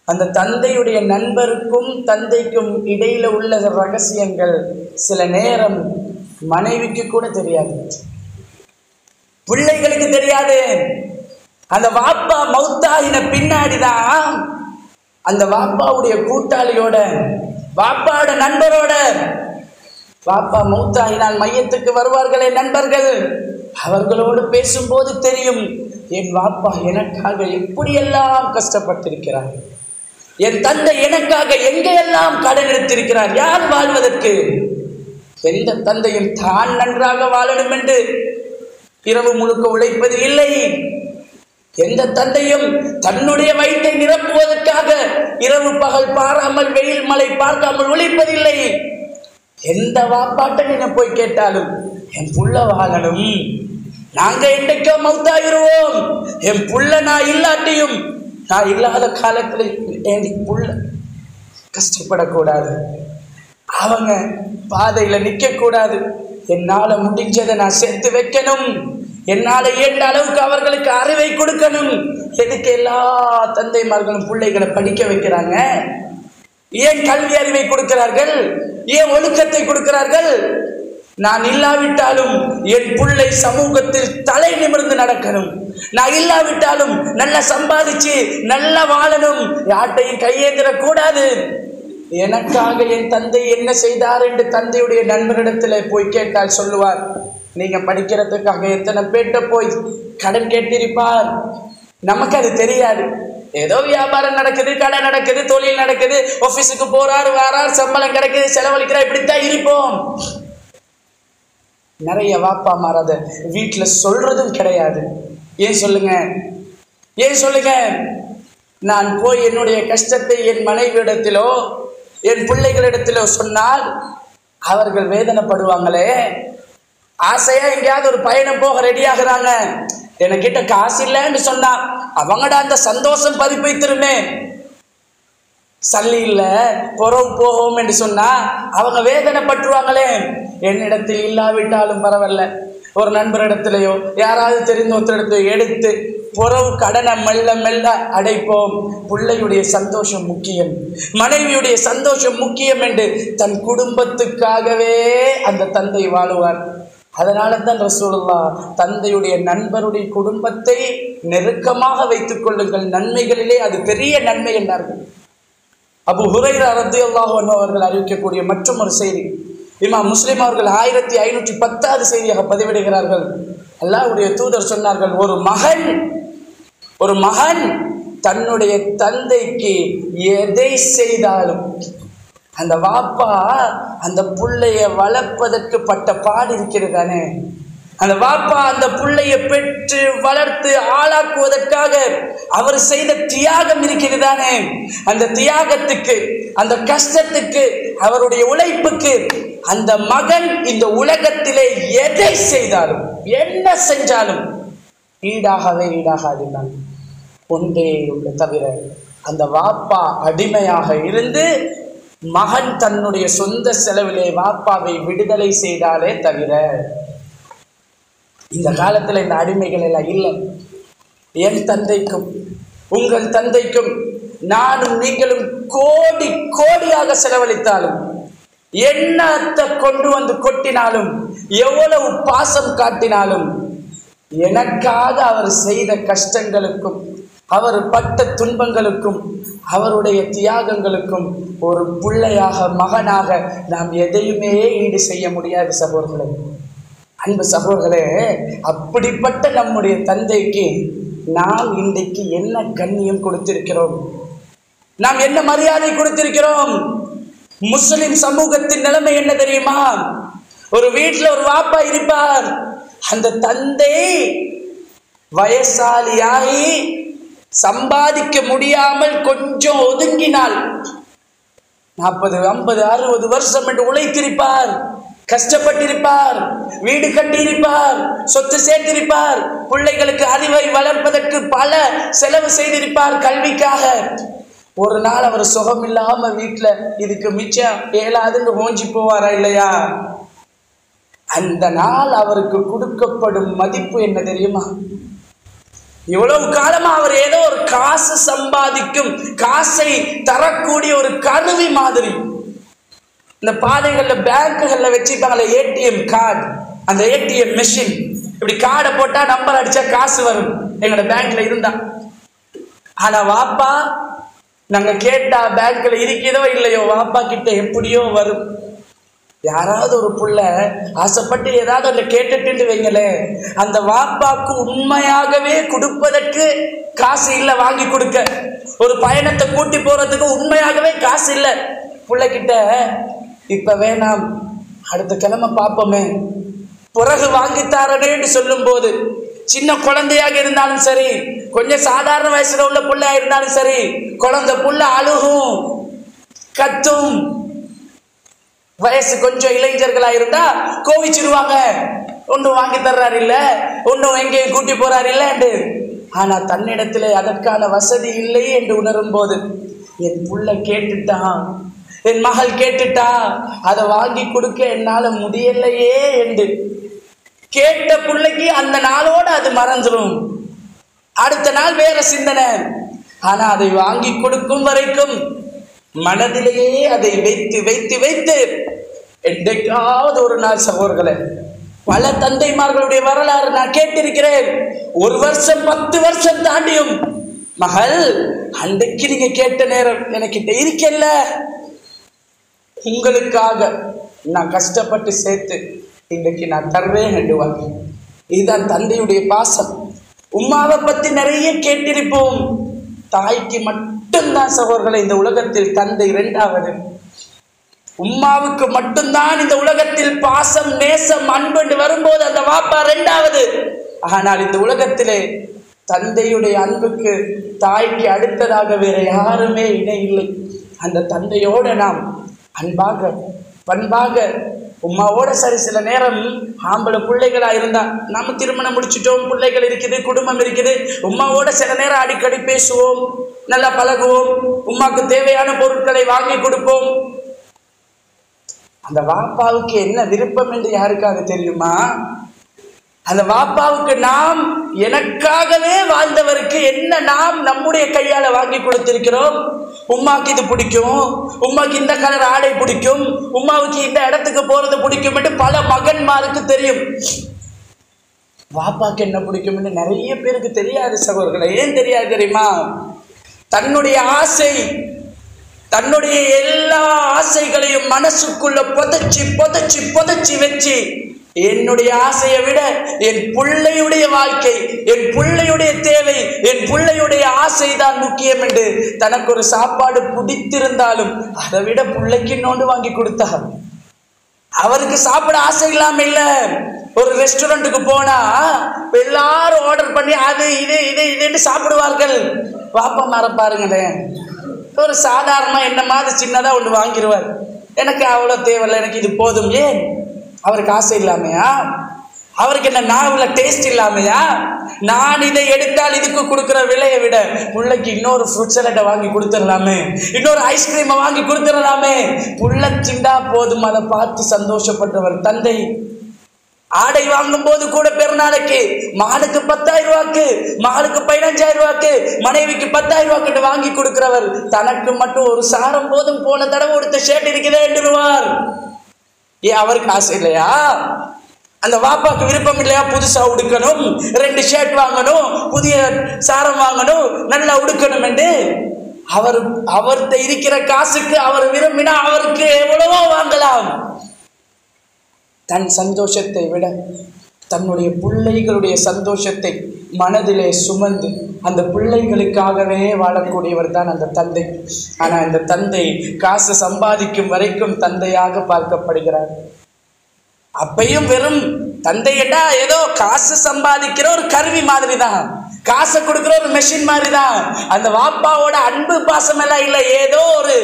அந்த தந்தையுடைய நண்பருக்கும் தந்தைக்கும் இடையில உள்ள ரகசியங்கள் சில நேரம் மனைவிக்கு கூட தெரியாது, பிள்ளைகளுக்கு தெரியாது. அந்த வாப்பா மௌத்தாயின பின்னாடிதான் அந்த வாப்பாவுடைய கூட்டாளியோட, வாப்பாவோட நண்பரோட, வாப்பா மௌத்தாயினால் மையத்துக்கு வருவார்களே நண்பர்கள், அவர்களோடு பேசும்போது தெரியும், என் வாப்பா எனக்காக எப்படியெல்லாம் கஷ்டப்பட்டிருக்கிறார், என் தந்தை எனக்காக எங்கெல்லாம் கடன் எடுத்திருக்கிறார். யார் வாழ்வதற்கு? எந்த தந்தையும் தான் நன்றாக வாழணும் என்று இரவு முழுக்க உழைப்பது இல்லை. எந்த தந்தையும் தன்னுடைய வயிற்றை நிரப்புவதற்காக இரவு பகல் பாராமல், வெயில் மழை பார்க்காமல் உழைப்பதில்லை. எந்த வாப்பாட்ட நீங்க போய் கேட்டாலும், என் புள்ள வாழணும், நாங்க என்றைக்கோ மௌத்தாயிருவோம், என் புள்ள நான் இல்லாட்டியும் நான் இல்லாத காலத்துல என் புள்ள கஷ்டப்படக்கூடாது, அவங்க பாதையில நிக்க கூடாது, என்னால முடிஞ்சதை நான் சேர்த்து வைக்கணும், என்னால இயன்ற அளவுக்கு அவர்களுக்கு அறிவை கொடுக்கணும். எதுக்கு எல்லா தந்தைமார்களும் பிள்ளைகளை படிக்க வைக்கிறாங்க? ஏன் கல்வி அறிவை கொடுக்கிறார்கள்? ஏன் ஒழுக்கத்தை கொடுக்கிறார்கள்? நான் இல்லாவிட்டாலும் என் பிள்ளை சமூகத்தில் தலை நிமிர்ந்து நடக்கணும், நான் இல்லாவிட்டாலும் நல்லா சம்பாதிச்சு நல்லா வாழணும், யார்ட்டையும் கையேந்திரக்கூடாது. எனக்காக என் தந்தை என்ன செய்தார் என்று தந்தையுடைய நண்பரிடத்துல போய் கேட்டால் சொல்லுவார், நீங்க படிக்கிறதுக்காக எத்தனை பேர்ட்ட போய் கடன் கேட்டிருப்பார். நமக்கு அது தெரியாது. ஏதோ வியாபாரம் நடக்குது, கடை நடக்குது, தொழில் நடக்குது, ஆபீஸுக்கு போறாரு வரார், சம்பளம் கிடைக்குது, செலவழிக்கிறார், இப்படித்தான் இருப்போம். நிறைய வாப்பா மாறாத வீட்டுல சொல்றதும் கிடையாது. ஏன் சொல்லுங்க, ஏன் சொல்லுங்க? நான் போய் என்னுடைய கஷ்டத்தை என் மனைவியிடத்திலோ என் பிள்ளைகளிடத்திலோ சொன்னால் அவர்கள் வேதனைப்படுவாங்களே. ஆசையா எங்கேயாவது ஒரு பயணம் போக ரெடி ஆகுறாங்க, என்கிட்ட காசு இல்லைன்னு சொன்னா அவங்கடா அந்த சந்தோஷம் பதிப்பை திருமே. சல்லி இல்ல புறவு போகும் என்று சொன்னா அவங்க வேதனைப்பட்டுருவாங்களே. என்னிடத்தில் இல்லாவிட்டாலும் பரவாயில்ல, ஒரு நண்பரிடத்திலேயோ யாராவது தெரிந்த ஒருத்தரிடத்தையோ எடுத்து புறவு கடனை மெல்ல மெல்ல அடைப்போம். பிள்ளையுடைய சந்தோஷம் முக்கியம், மனைவியுடைய சந்தோஷம் முக்கியம் என்று தன் குடும்பத்துக்காகவே அந்த தந்தை வாழுவார். அதனால தான் ரசூலுல்லாஹ் தந்தையுடைய நண்பருடைய குடும்பத்தை நெருக்கமாக வைத்துக் கொள்ளுங்கள், நன்மைகளிலே அது பெரிய நன்மை என்றார்கள். அபூ ஹுரைரா ரலியல்லாஹு அன்ஹு அவர்கள் அறிவிக்கக்கூடிய மற்றும் ஒரு செய்தி, இமாம் முஸ்லிம் அவர்கள் 1510வது செய்தியாக பதிவிடுகிறார்கள். அல்லாஹ்வுடைய தூதர் சொன்னார்கள், ஒரு மகன் தன்னுடைய தந்தைக்கு எதை செய்தாலும் அந்த வாப்பா அந்த புள்ளைய வளர்ப்பதற்கு பட்ட பாடு இருக்கிறதானே, அந்த வாப்பா அந்த புள்ளைய பெற்று வளர்த்து ஆளாக்குவதற்காக அவர் செய்த தியாகம் இருக்கிறதானே, அந்த தியாகத்துக்கு, அந்த கஷ்டத்துக்கு, அவருடைய உழைப்புக்கு அந்த மகன் இந்த உலகத்திலே எதை செய்தாலும் என்ன செஞ்சாலும் ஈடாகாதுதான் ஒன்றே ஒன்று தவிர, அந்த வாப்பா அடிமையாக இருந்து மகன் தன்னுடைய சொந்த செலவிலே வாப்பாவை விடுதலை செய்தாலே தவிர. இந்த காலத்துல இந்த அடிமைகள் எல்லாம் இல்லை. என் தந்தைக்கும் உங்கள் தந்தைக்கும் நானும் நீங்களும் கோடி கோடியாக செலவழித்தாலும், எண்ணத்தை கொண்டு வந்து கொட்டினாலும், எவ்வளவு பாசம் காட்டினாலும், எனக்காக அவர் செய்த கஷ்டங்களுக்கும் அவர் பட்ட துன்பங்களுக்கும் அவருடைய தியாகங்களுக்கும் ஒரு பிள்ளையாக மகனாக நாம் எதையுமே ஈடு செய்ய முடியாது சகோதரர்களே. அன்பு சகோதரர்களே, அப்படிப்பட்ட நம்முடைய தந்தைக்கு நாம் இன்றைக்கு என்ன கண்ணியம் கொடுத்திருக்கிறோம், நாம் என்ன மரியாதை கொடுத்திருக்கிறோம்? முஸ்லிம் சமூகத்தின் நிலைமை என்ன தெரியுமா? ஒரு வீட்டில் ஒரு வாப்பா இருப்பார், அந்த தந்தை வயசாலியாகி சம்பாதிக்க முடியாமல் கொஞ்சம் ஒதுங்கினால் 40, 50, 60 வருஷம் என்று உழைத்திருப்பார், கஷ்டப்பட்டிருப்பார், வீடு கட்டியிருப்பார், சொத்து சேர்த்திருப்பார், பிள்ளைகளுக்கு அறிவை வளர்ப்பதற்கு பல செலவு செய்திருப்பார் கல்விக்காக. ஒரு நாள் அவர் சுகம் இல்லாம வீட்டுல இதுக்கு மிச்சம் ஏலாதுன்னு ஓஞ்சி போவாரா இல்லையா? அந்த நாள் அவருக்கு கொடுக்கப்படும் மதிப்பு என்ன தெரியுமா? இவ்வளவு காலமா அவர் ஏதோ ஒரு காசு சம்பாதிக்கும், காசை தரக்கூடிய ஒரு கருவி மாதிரி. இந்த பாதைகள்ல பேங்குகள்ல வச்சுப்பாங்களே ஏடிஎம் கார்டு, அந்த ஏடிஎம் மெஷின், இப்படி கார்டை போட்டா நம்பர் அடிச்சா காசு வரும், எங்களோட பேங்க்ல இருந்தா. ஆனா வாப்பா நாங்க கேட்டா பேங்க்ல இருக்கிறதோ இல்லையோ, வாப்பா கிட்ட எப்படியோ வரும். யாராவது ஒரு புள்ள ஆசைப்பட்டு ஏதாவது ஒன்று கேட்டுட்டு வைங்களே, அந்த வாப்பாக்கு உண்மையாகவே கொடுப்பதற்கு காசு இல்லை, வாங்கி கொடுக்க ஒரு பயணத்தை கூட்டி போறதுக்கு உண்மையாகவே காசு இல்லை. பிள்ளைகிட்ட இப்ப வேணாம், அடுத்த கிழமை பார்ப்போமே, பிறகு வாங்கித்தாரனேன்னு சொல்லும் போது, சின்ன குழந்தையாக இருந்தாலும் சரி, கொஞ்சம் சாதாரண வயசுல உள்ள புள்ளையா இருந்தாலும் சரி, குழந்தை புள்ள அழுகும், கத்தும். வயசு கொஞ்சம் இளைஞர்களா இருந்தா கோவிச்சிருவாங்க, ஒன்றும் வாங்கி தர்றாரு இல்ல, ஒன்றும் எங்கேயும் கூட்டி போறாரு இல்ல. ஆனா தன்னிடத்திலே அதற்கான வசதி இல்லை என்று உணரும் போது, என் புள்ள கேட்டுட்டா, என் மகள் கேட்டுட்டா, அதை வாங்கி கொடுக்க என்னால முடியலையே என்று கேட்ட பிள்ளைக்கு அந்த நாளோடு அது மறந்துடும். அடுத்த நாள் வேற சிந்தனை. ஆனா அதை வாங்கி கொடுக்கும் வரைக்கும் மனதிலேயே அதை வைத்து வைத்து வைத்து என்றைக்காவது ஒரு நாள் சகோதரர்களே, பல தந்தைமார்களுடைய வரலாறு நான் கேட்டிருக்கிறேன். 1 வருஷம் 10 வருஷம் தாண்டியும், மகள் அன்றைக்கு நீங்க கேட்ட நேரம் எனக்கிட்ட இருக்கல, உங்களுக்காக நான் கஷ்டப்பட்டு சேர்த்து இன்றைக்கு நான் தருவேன் என்றுவாங்க. இதுதான் தந்தையுடைய பாசம். உம்மாவை பத்தி நிறைய கேட்டிருப்போம். தாய்க்கு மட்டும்தான் சகோதரர்களை இந்த உலகத்தில் தந்தை 2வது. உம்மாவுக்கு மட்டும்தான் இந்த உலகத்தில் பாசம், நேசம், அன்பு வரும்போது அந்த வாப்பா 2வது. ஆனால் இந்த உலகத்திலே தந்தையுடைய அன்புக்கு தாய்க்கு அடுத்ததாக வேற யாருமே இணை இல்லை. அந்த தந்தையோட நாம் அன்பாக பண்பாக, உம்மாவோட சரி சில நேரம் ஆம்பளை பிள்ளைகளா இருந்தா, நம்ம திருமணம் முடிச்சுட்டோம், பிள்ளைகள் இருக்குது, குடும்பம் இருக்குது, உம்மாவோட சில நேரம் அடிக்கடி பேசுவோம், நல்லா பழகுவோம், உம்மாக்கு தேவையான பொருட்களை வாங்கி கொடுப்போம். அந்த வாப்பாவுக்கு என்ன விருப்பம் என்று யாருக்காக தெரியுமா? அந்த வாப்பாவுக்கு நாம் எனக்காகவே வாழ்ந்தவருக்கு என்ன நாம் நம்முடைய கையால வாங்கி கொடுத்திருக்கிறோம். உம்மாக்கு இது பிடிக்கும், உம்மாக்கு இந்த கலர் ஆடை பிடிக்கும், உம்மாவுக்கு இந்த இடத்துக்கு போறது பிடிக்கும் என்று பல மகன்மாருக்கு தெரியும். வாப்பாக்கு என்ன பிடிக்கும் என்று நிறைய பேருக்கு தெரியாது சகோதரர்களே. ஏன் தெரியாது தெரியுமா? தன்னுடைய ஆசை, தன்னுடைய எல்லா ஆசைகளையும் மனசுக்குள்ள புதைச்சி புதைச்சி புதைச்சி வச்சு, என்னுடைய ஆசையை விட என் பிள்ளையுடைய வாழ்க்கை, என் பிள்ளையுடைய தேவை, என் பிள்ளையுடைய ஆசை தான் முக்கியம் என்று தனக்கு ஒரு சாப்பாடு பிடித்திருந்தாலும் அதை விட பிள்ளைக்கு இன்னொன்று வாங்கி கொடுத்தார். அவருக்கு சாப்பிட ஆசை இல்லாம இல்ல. ஒரு ரெஸ்டாரண்ட்டுக்கு போனா எல்லாரும் ஆர்டர் பண்ணி அது இது இது இதுன்னு சாப்பிடுவார்கள். பாப்பா மாற பாருங்களேன், ஒரு சாதாரணமா என்ன மாதிரி சின்னதா ஒன்று வாங்கிடுவார். எனக்கு அவ்வளோ தேவையில்லை, எனக்கு இது போதும். ஏன்? அவருக்கு ஆசை இல்லாமையா? அவருக்கு என்ன நாவில் டேஸ்ட் இல்லாமையா? நான் இதை எடுத்தால் இதுக்கு கொடுக்குற விலையை விட பிள்ளைக்கு இன்னொரு ஃப்ரூட் சலாட்டை வாங்கி கொடுத்துடலாமே, இன்னொரு ஐஸ்கிரீமை வாங்கி கொடுத்துடலாமே. புள்ள சிண்டா போதும், அதை பார்த்து சந்தோஷப்பட்டவர் தந்தை. ஆடை வாங்கும் போது கூட பெருநாளைக்கு மகனுக்கு 10,000 ரூபாய்க்கு, மகளுக்கு 15,000 ரூபாய்க்கு, மனைவிக்கு 10,000 ரூபாய்க்கு வாங்கி கொடுக்கிறவர் தனக்கு மட்டும் ஒரு சாரம் போதும், போன தடவை கொடுத்த ஷர்ட் இருக்கிறதே என்றுவார். ஏன் அவருக்கு ஆசை இல்லையா? அந்த வாப்பாக்கு விருப்பம் இல்லையா? புதுசா உடுக்கணும், 2 ஷர்ட் வாங்கணும், புதிய சாரம் வாங்கணும், நல்லா உடுக்கணும் என்று. அவர்கிட்ட இருக்கிற காசுக்கு அவர் விரும்பினா அவருக்கு எவ்வளவோ வாங்கலாம். தன் சந்தோஷத்தை விட தன்னுடைய பிள்ளைகளுடைய சந்தோஷத்தை மனதிலே சுமந்து அந்த பிள்ளைகளுக்காகவே வாழக்கூடியவர் தான் அந்த தந்தை. ஆனால் இந்த தந்தை காசு சம்பாதிக்கும் வரைக்கும் தந்தையாக பார்க்கப்படுகிறார். அப்பையும் வெறும் தந்தையடா ஏதோ காசு சம்பாதிக்கிற ஒரு கருவி மாதிரி தான், காசை கொடுக்குற ஒரு மெஷின் மாதிரி தான். அந்த வாப்பாவோட அன்பு பாசம் எல்லாம் இல்லை, ஏதோ ஒரு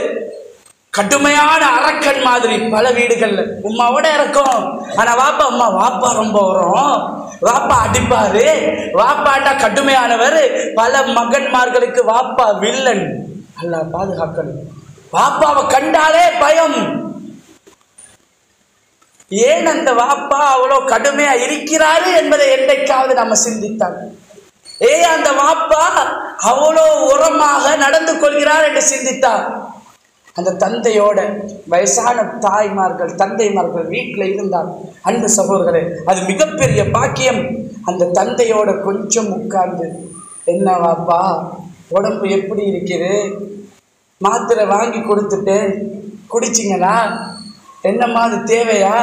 கடுமையான அரக்கன் மாதிரி. பல வீடுகள்ல உம்மாவோட இருக்கும், ஆனா வாப்பா அம்மா வாப்பா ரொம்ப வரும், வாப்பா அடிப்பாரு, வாப்பாட்டா கடுமையானவர். பல மகன்மார்களுக்கு வாப்பா வில்லன். அல்லாஹ் பாதுகாக்கணும். வாப்பாவை கண்டாலே பயம். ஏன் அந்த வாப்பா அவ்வளவு கடுமையா இருக்கிறாரு என்பதை என்றைக்காவது நம்ம சிந்தித்தாங்க? அந்த வாப்பா அவ்வளோ உரமாக நடந்து கொள்கிறார் என்று சிந்தித்தார். அந்த தந்தையோட வயசான தாய்மார்கள் தந்தைமார்கள் வீட்டில் இருந்தால் அன்பு சகோதரர்களே, அது மிகப்பெரிய பாக்கியம். அந்த தந்தையோட கொஞ்சம் உட்கார்ந்து, என்ன வாப்பா உடம்பு எப்படி இருக்குது, மாத்திரை வாங்கி கொடுத்துட்டேன், குடிச்சிங்களா, என்னம்மா அது தேவையா?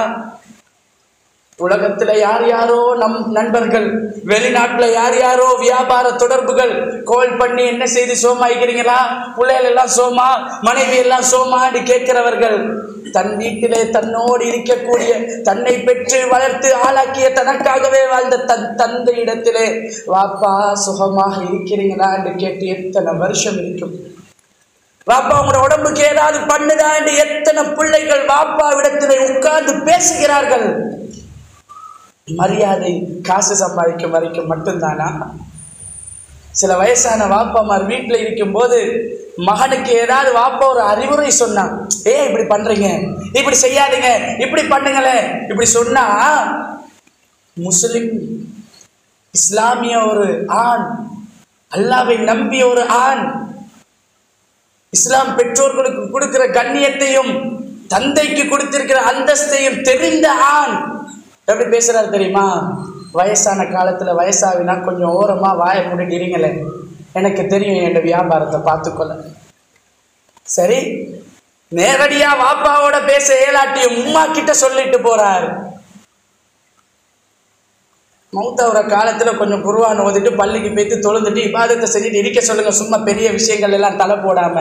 உலகத்துல யார் யாரோ நம் நண்பர்கள், வெளிநாட்டுல யார் யாரோ வியாபார தொடர்புகள் கால் பண்ணி என்ன செய்து சோமாய்க்கிறீங்களா, பிள்ளைகள் எல்லாம் சோமா, மனைவி எல்லாம் சோமான்னு கேட்கிறவர்கள், தன் வீட்டிலே தன்னோடு இருக்கக்கூடிய, தன்னை பெற்று வளர்த்து ஆளாக்கிய, தனக்காகவே வாழ்ந்த தன் தந்தை இடத்திலே வாப்பா சுகமாக இருக்கிறீங்களா என்று கேட்டு எத்தனை வருஷம் இருக்கும்? வாப்பா உங்களோட உடம்புக்கு ஏதாவது பண்ணுதா என்று எத்தனை பிள்ளைகள் வாப்பா இடத்திலே உட்கார்ந்து பேசுகிறார்கள். மரியாதை காசு சம்பாதிக்கும் வரைக்கும் மட்டும்தானா? சில வயசான வாப்பாமார் வீட்டில் இருக்கும்போது மகனுக்கு ஏதாவது வாப்பா ஒரு அறிவுரை சொன்னான், இப்படி பண்றீங்க, இப்படி செய்யாதீங்க, இப்படி பண்ணுங்களேன், இப்படி சொன்னா முஸ்லிம் இஸ்லாமிய ஒரு ஆண், அல்லாஹ்வை நம்பிய ஒரு ஆண், இஸ்லாம் பெற்றோர்களுக்கு கொடுக்கிற கண்ணியத்தையும் தந்தைக்கு கொடுத்திருக்கிற அந்தஸ்தையும் தெரிந்த ஆண் எப்படி பேசுறாரு தெரியுமா? வயசான காலத்துல வயசாவினா கொஞ்சம் ஓரமா வாயை மூடிட்டு இருங்களேன், எனக்கு தெரியும் என் வியாபாரத்தை பார்த்துக்கொள்ள. சரி, நேரடியா வாப்பாவோட பேச ஏலாட்டியும் உம்மா கிட்ட சொல்லிட்டு போறார். மௌத்தாவுற காலத்துல கொஞ்சம் குர்ஆன் ஓதிட்டு பள்ளிக்கு போய்த்து தொழுந்துட்டு இபாதத்தை செஞ்சுட்டு இருக்க சொல்லுங்க, சும்மா பெரிய விஷயங்கள் எல்லாம் தலை போடாம.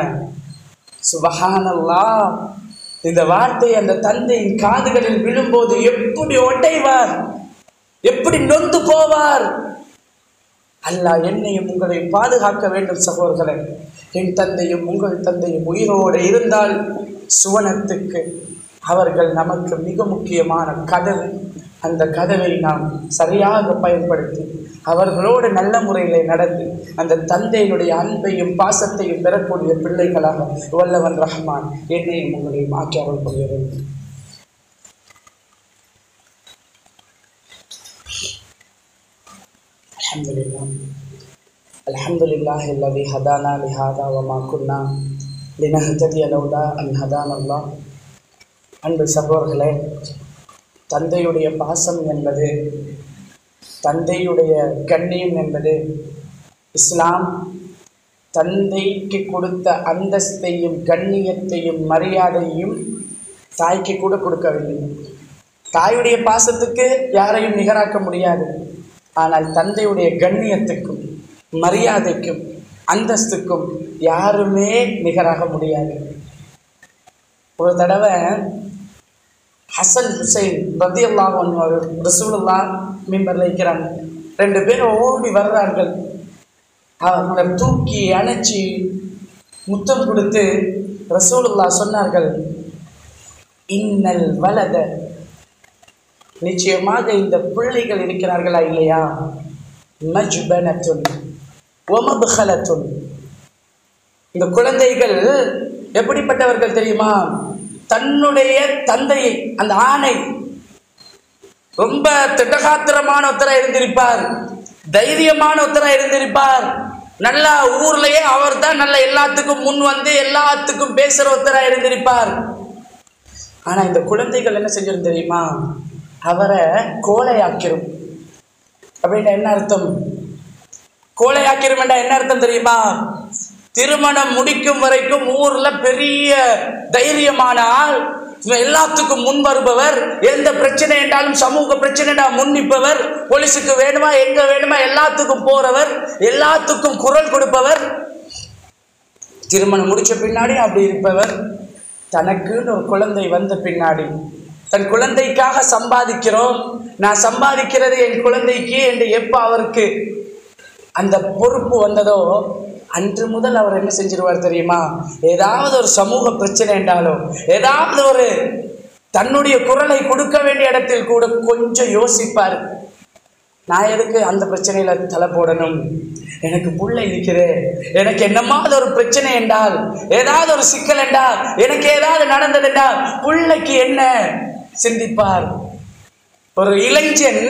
சுபஹானல்லாஹ், இந்த வார்த்தை அந்த தந்தையின் காதுகளில் விழும்போது எப்படி ஒட்டைவார், எப்படி நொந்து போவார். அல்லாஹ் என்னையும் உங்களை பாதுகாக்க வேண்டும் சகோதரர்களே. என் தந்தையும் உங்கள் தந்தையும் உயிரோடு இருந்தால் சுவனத்துக்கு அவர்கள் நமக்கு மிக முக்கியமான கதவு. அந்த கதவை நாம் சரியாக பயன்படுத்தி அவர்களோடு நல்ல முறையில் நடந்து அந்த தந்தையினுடைய அன்பையும் பாசத்தையும் பெறக்கூடிய பிள்ளைகளாக வல்லவன் ரஹ்மான் என்னையும் உங்களையும் ஆக்கி அருள் புரிய வேண்டும். அல்ஹம்துலில்லாஹ் அல்லதி ஹதானா லிஹாதா வமா குன்னா லினஹ்ததிய லௌலா அன் ஹதானல்லாஹ். அன்பு சகோதரர்களே, தந்தையுடைய பாசம் என்பது, தந்தையுடைய கண்ணியம் என்பது இஸ்லாம் தந்தைக்கு கொடுத்த அந்தஸ்தையும் கண்ணியத்தையும் மரியாதையும் தாய்க்கு கூட கொடுக்கவில்லை. தாயுடைய பாசத்துக்கு யாரையும் நிகராக்க முடியாது. ஆனால் தந்தையுடைய கண்ணியத்துக்கும் மரியாதைக்கும் அந்தஸ்துக்கும் யாருமே நிகராக முடியாது. ஒரு தடவை ஹசன் ஹுசைன் ரலியல்லாஹு அன்ஹு ரசூலுல்லாஹ் மிம்பர்ல இருக்கிறாங்க. 2 பேரும் ஓடி வர்றார்கள். அவங்களை தூக்கி அணைச்சி முத்தம் கொடுத்து ரசூலுல்லாஹ் சொன்னார்கள், இன்னல் வலத, நிச்சயமாக இந்த பிள்ளைகள் இருக்கிறார்களா இல்லையா, மஜ்பனத்துன் வமப்கலத்துன், இந்த குழந்தைகள் எப்படிப்பட்டவர்கள் தெரியுமா? தன்னுடைய தந்தையை, அந்த ஆணை ரொம்ப திடகாத்திரமான ஒருத்தரா இருந்திருப்பார், தைரியமான ஒருத்தரா இருந்திருப்பார். நல்லா ஊர்லயே அவர் தான் நல்ல எல்லாத்துக்கும் முன் வந்து எல்லாத்துக்கும் பேசுற ஒருத்தரா இருந்திருப்பார். ஆனா இந்த குழந்தைகள் என்ன செஞ்சிரும் தெரியுமா? அவரை கோழையாக்கிரும். அப்படின்னா என்ன அர்த்தம்? கோழையாக்கிரும் என்றா என்ன அர்த்தம் தெரியுமா? திருமணம் முடிக்கும் வரைக்கும் ஊர்ல பெரிய தைரியமான ஆள், எல்லாத்துக்கும் முன் வருபவர், எந்த பிரச்சனை என்றாலும் சமூக பிரச்சனை முன்னிப்பவர், போலீஸுக்கு வேணுமா எங்க வேணுமா எல்லாத்துக்கும் போறவர், எல்லாத்துக்கும் குரல் கொடுப்பவர். திருமணம் முடிச்ச பின்னாடி அப்படி இருப்பவர். தனக்குன்னு ஒரு குழந்தை வந்த பின்னாடி, தன் குழந்தைக்காக சம்பாதிக்கிறோம், நான் சம்பாதிக்கிறது என் குழந்தைக்கு என்று எப்ப அவருக்கு அந்த பொறுப்பு வந்ததோ அன்று முதல் அவர் என்ன செஞ்சிருவார் தெரியுமா? ஏதாவது ஒரு சமூக பிரச்சனை என்றாலோ, ஏதாவது ஒரு தன்னுடைய குரலை கொடுக்க வேண்டிய இடத்தில் கூட கொஞ்சம் யோசிப்பார். நான் எதுக்கு அந்த பிரச்சனையில தலை போடணும்? எனக்கு புள்ள இருக்கிறேன், எனக்கு என்னமாவது ஒரு பிரச்சனை என்றால், ஏதாவது ஒரு சிக்கல் என்றால், எனக்கு ஏதாவது நடந்தது என்றால் புள்ளைக்கு என்ன சிந்திப்பார். ஒரு இளைஞன்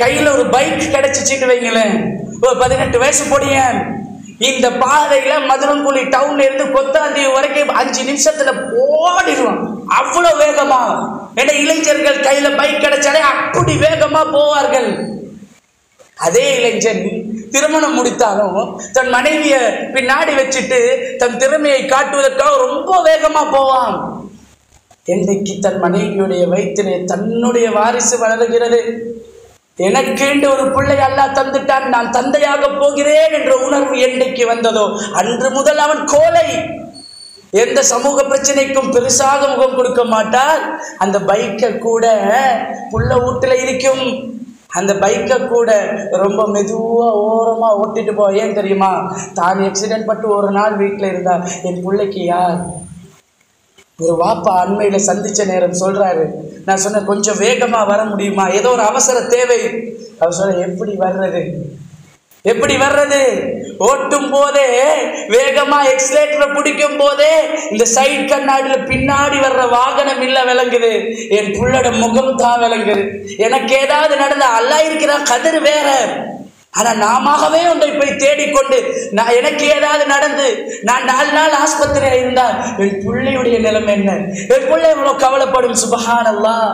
கையில ஒரு பைக் கிடைச்சிச்சுன்னு வைங்களேன், ஒரு 18 வயசு பொடியன், இந்த பாதையில மதுரங்குழி டவுன்ல இருந்து கொத்தாந்தீவு வரைக்கும் 5 நிமிஷத்துல ஓடிடுவான். அவ்வளவு வேகமா. ஏன்னா இளைஞர்கள் கையில பைக் கிடைச்சாலே அப்படி வேகமா போவார்கள். அதே இளைஞன் திருமணம் முடித்தாலும் தன் மனைவியை பின்னாடி வச்சுட்டு தன் திறமையை காட்டுவதற்காக ரொம்ப வேகமா போவான். என்னைக்கு தன் மனைவியுடைய வயிற்றிலே தன்னுடைய வாரிசு வளருகிறது, எனக்கேண்டு ஒரு பிள்ளை அல்லாஹ் தந்துட்டான், நான் தந்தையாக போகிறேன் என்ற உணர்வு என்னைக்கு வந்ததோ அன்று முதல் அவன் கோலை. எந்த சமூக பிரச்சனைக்கும் பெருசாக முகம் கொடுக்க மாட்டார். அந்த பைக்கை கூட புள்ள வீட்டுல இருக்கும், அந்த பைக்கை கூட ரொம்ப மெதுவா ஓரமா ஓட்டிட்டு போ. ஏன் தெரியுமா? தான் ஆக்சிடென்ட் பட்டு ஒரு நாள் வீட்டில் இருந்தா என் பிள்ளைக்கு யார்? ஒரு வாப்பா அண்மையில சந்திச்ச நேரம் சொல்றாரு, நான் சொன்னேன் கொஞ்சம் வேகமா வர முடியுமா, ஏதோ ஒரு அவசர தேவை. அவர் சொல்ல எப்படி வர்றது, எப்படி வர்றது? ஓட்டும் போதே வேகமா எக்ஸலேட்டரை பிடிக்கும் போதே இந்த சைட் கண்ணாடியில பின்னாடி வர்ற வாகனம் இல்ல விளங்குது, என் புள்ளோட முகம் தான் விளங்குது. எனக்கு ஏதாவது நடந்த அல்லா இருக்கிற கதிர் வேற. ஆனா நாமவே ஒன்றை போய் தேடிக்கொண்டு நான் எனக்கு ஏதாவது நடந்து நான் 4 நாள் ஆஸ்பத்திரியில இருந்தா என் பிள்ளையுடைய நிலைமை என்ன, என் பிள்ளை எவ்வளவு கவலைப்படும். சுப்ஹானல்லாஹ்.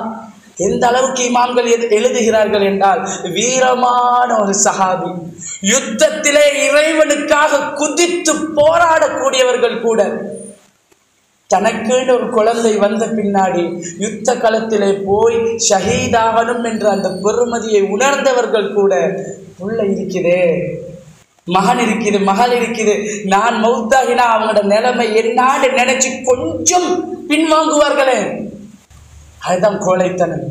எந்த அளவுக்கு இமாம்கள் எழுதுகிறார்கள் என்றால், வீரமான ஒரு சஹாபி, யுத்தத்திலே இறைவனுக்காக குதித்து போராடக்கூடியவர்கள் கூட தனக்குன்னு ஒரு குழந்தை வந்த பின்னாடி யுத்த களத்திலே போய் ஷஹீதாகணும் என்ற அந்த பெருமதியை உணர்ந்தவர்கள் கூட, புள்ள இருக்குது, மகன் இருக்குது, மகள் இருக்குது, நான் மௌத்தாகினா அவங்களோட நிலைமை என்னான்னு நினைச்சு கொஞ்சம் பின்வாங்குவார்களே. அதுதான் கோழைத்தனம்.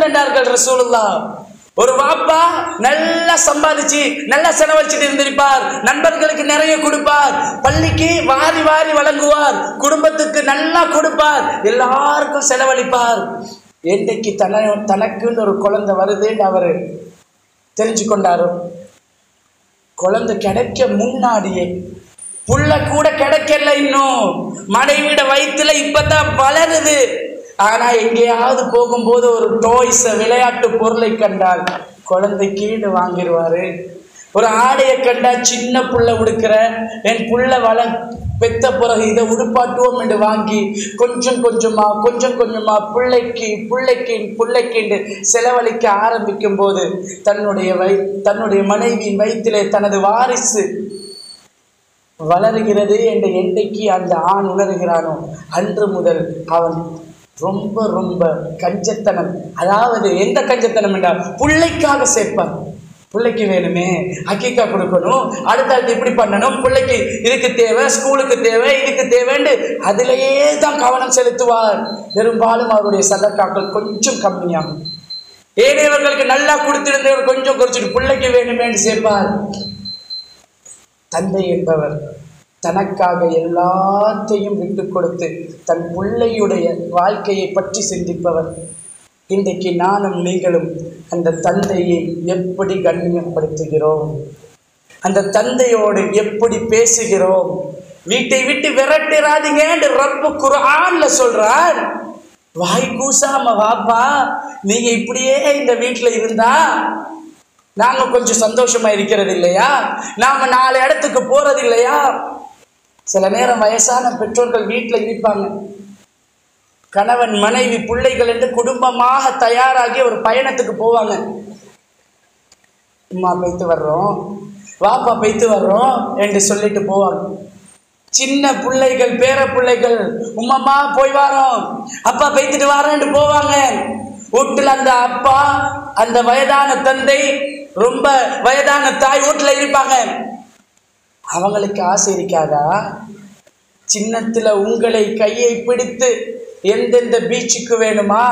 என்றார்கள் ரசூலுல்லாஹ். ஒரு வாப்பா நல்லா சம்பாதிச்சு நல்லா செலவழிச்சுட்டு இருந்திருப்பார், நண்பர்களுக்கு நிறைய கொடுப்பார், பள்ளிக்கு வாரி வாரி வழங்குவார், குடும்பத்துக்கு நல்லா கொடுப்பார், எல்லாருக்கும் செலவழிப்பார். என்னைக்கு தனக்குன்னு ஒரு குழந்தை வருதுன்னு அவரு தெரிஞ்சு கொண்டாரோ, குழந்தை கிடைக்க முன்னாடியே, புள்ள கூட கிடைக்கல, இன்னும் மனைவிட வயிற்றுல இப்பதான் வளருது, ஆனா எங்கேயாவது போகும்போது ஒரு டாய்ஸ் விளையாட்டு பொருளை கண்டால் குழந்தை கீழே வாங்கிடுவாரு. ஒரு ஆடையை கண்டா சின்ன புள்ள உடுக்கிற என் புள்ள பெத்த பிறகு இதை உடுப்பாட்டுவோம் என்று வாங்கி கொஞ்சம் கொஞ்சமா பிள்ளைக்கு செலவழிக்க ஆரம்பிக்கும் போது தன்னுடைய மனைவியின் வயிற்றிலே தனது வாரிசு வளருகிறது என்று என்றைக்கு அந்த ஆண் உணர்கிறானோ அன்று முதல் அவன் ரொம்ப ரொம்ப கஞ்சத்தனம். அதாவது எந்த கஞ்சத்தனம் என்றால், பிள்ளைக்காக சேர்ப்பான். பிள்ளைக்கு வேணுமே, அக்கீக்கா கொடுக்கணும், அடுத்தடுத்து இப்படி பண்ணணும், பிள்ளைக்கு இதுக்கு தேவை, ஸ்கூலுக்கு தேவை, இதுக்கு தேவைன்னு அதிலேயே தான் கவனம் செலுத்துவார். பெரும்பாலும் அவருடைய சதக்காக்கள் கொஞ்சம் கம்மியாகும். ஏனையவர்களுக்கு நல்லா கொடுத்திருந்தவர் கொஞ்சம் குறைச்சிட்டு பிள்ளைக்கு வேணுமேன்னு சேர்ப்பார். தந்தை என்பவர் தனக்காக எல்லாத்தையும் விட்டு கொடுத்து தன் பிள்ளையுடைய வாழ்க்கையை பற்றி சிந்திப்பவர். இன்றைக்கு நானும் நீங்களும் அந்த தந்தையை எப்படி கண்ணியப்படுத்துகிறோம், அந்த தந்தையோடு எப்படி பேசுகிறோம்? வீட்டை விட்டு விரட்டிராதீங்க என்று ரப்பு குர்ஆன்ல சொல்றார். வாய் கூசாம வாப்பா, நீங்க இப்படியே இந்த வீட்டுல இருந்தா நாங்க கொஞ்சம் சந்தோஷமா இருக்கிறது இல்லையா, நாம 4 இடத்துக்கு போறது இல்லையா? சில நேரம் வயசான பெற்றோர்கள் வீட்டில் இருப்பாங்க, கணவன் மனைவி பிள்ளைகள் என்று குடும்பமாக தயாராகி ஒரு பயணத்துக்கு போவாங்க. அம்மா போய்த்து வர்றோம், வாப்பா போய்த்து வர்றோம் என்று சொல்லிட்டு போவாங்க. சின்ன பிள்ளைகள் பேர பிள்ளைகள் உம்மம்மா போய் வரோம், அப்பா போய்த்துட்டு வரோன்னு போவாங்க. வீட்டுல அந்த அப்பா, அந்த வயதான தந்தை, ரொம்ப வயதான தாய் வீட்டுல இருப்பாங்க. அவங்களுக்கு ஆசை இருக்காதா, சின்னத்துல உங்களை கையை பிடித்து எந்தெந்த பீச்சுக்கு வேணுமா,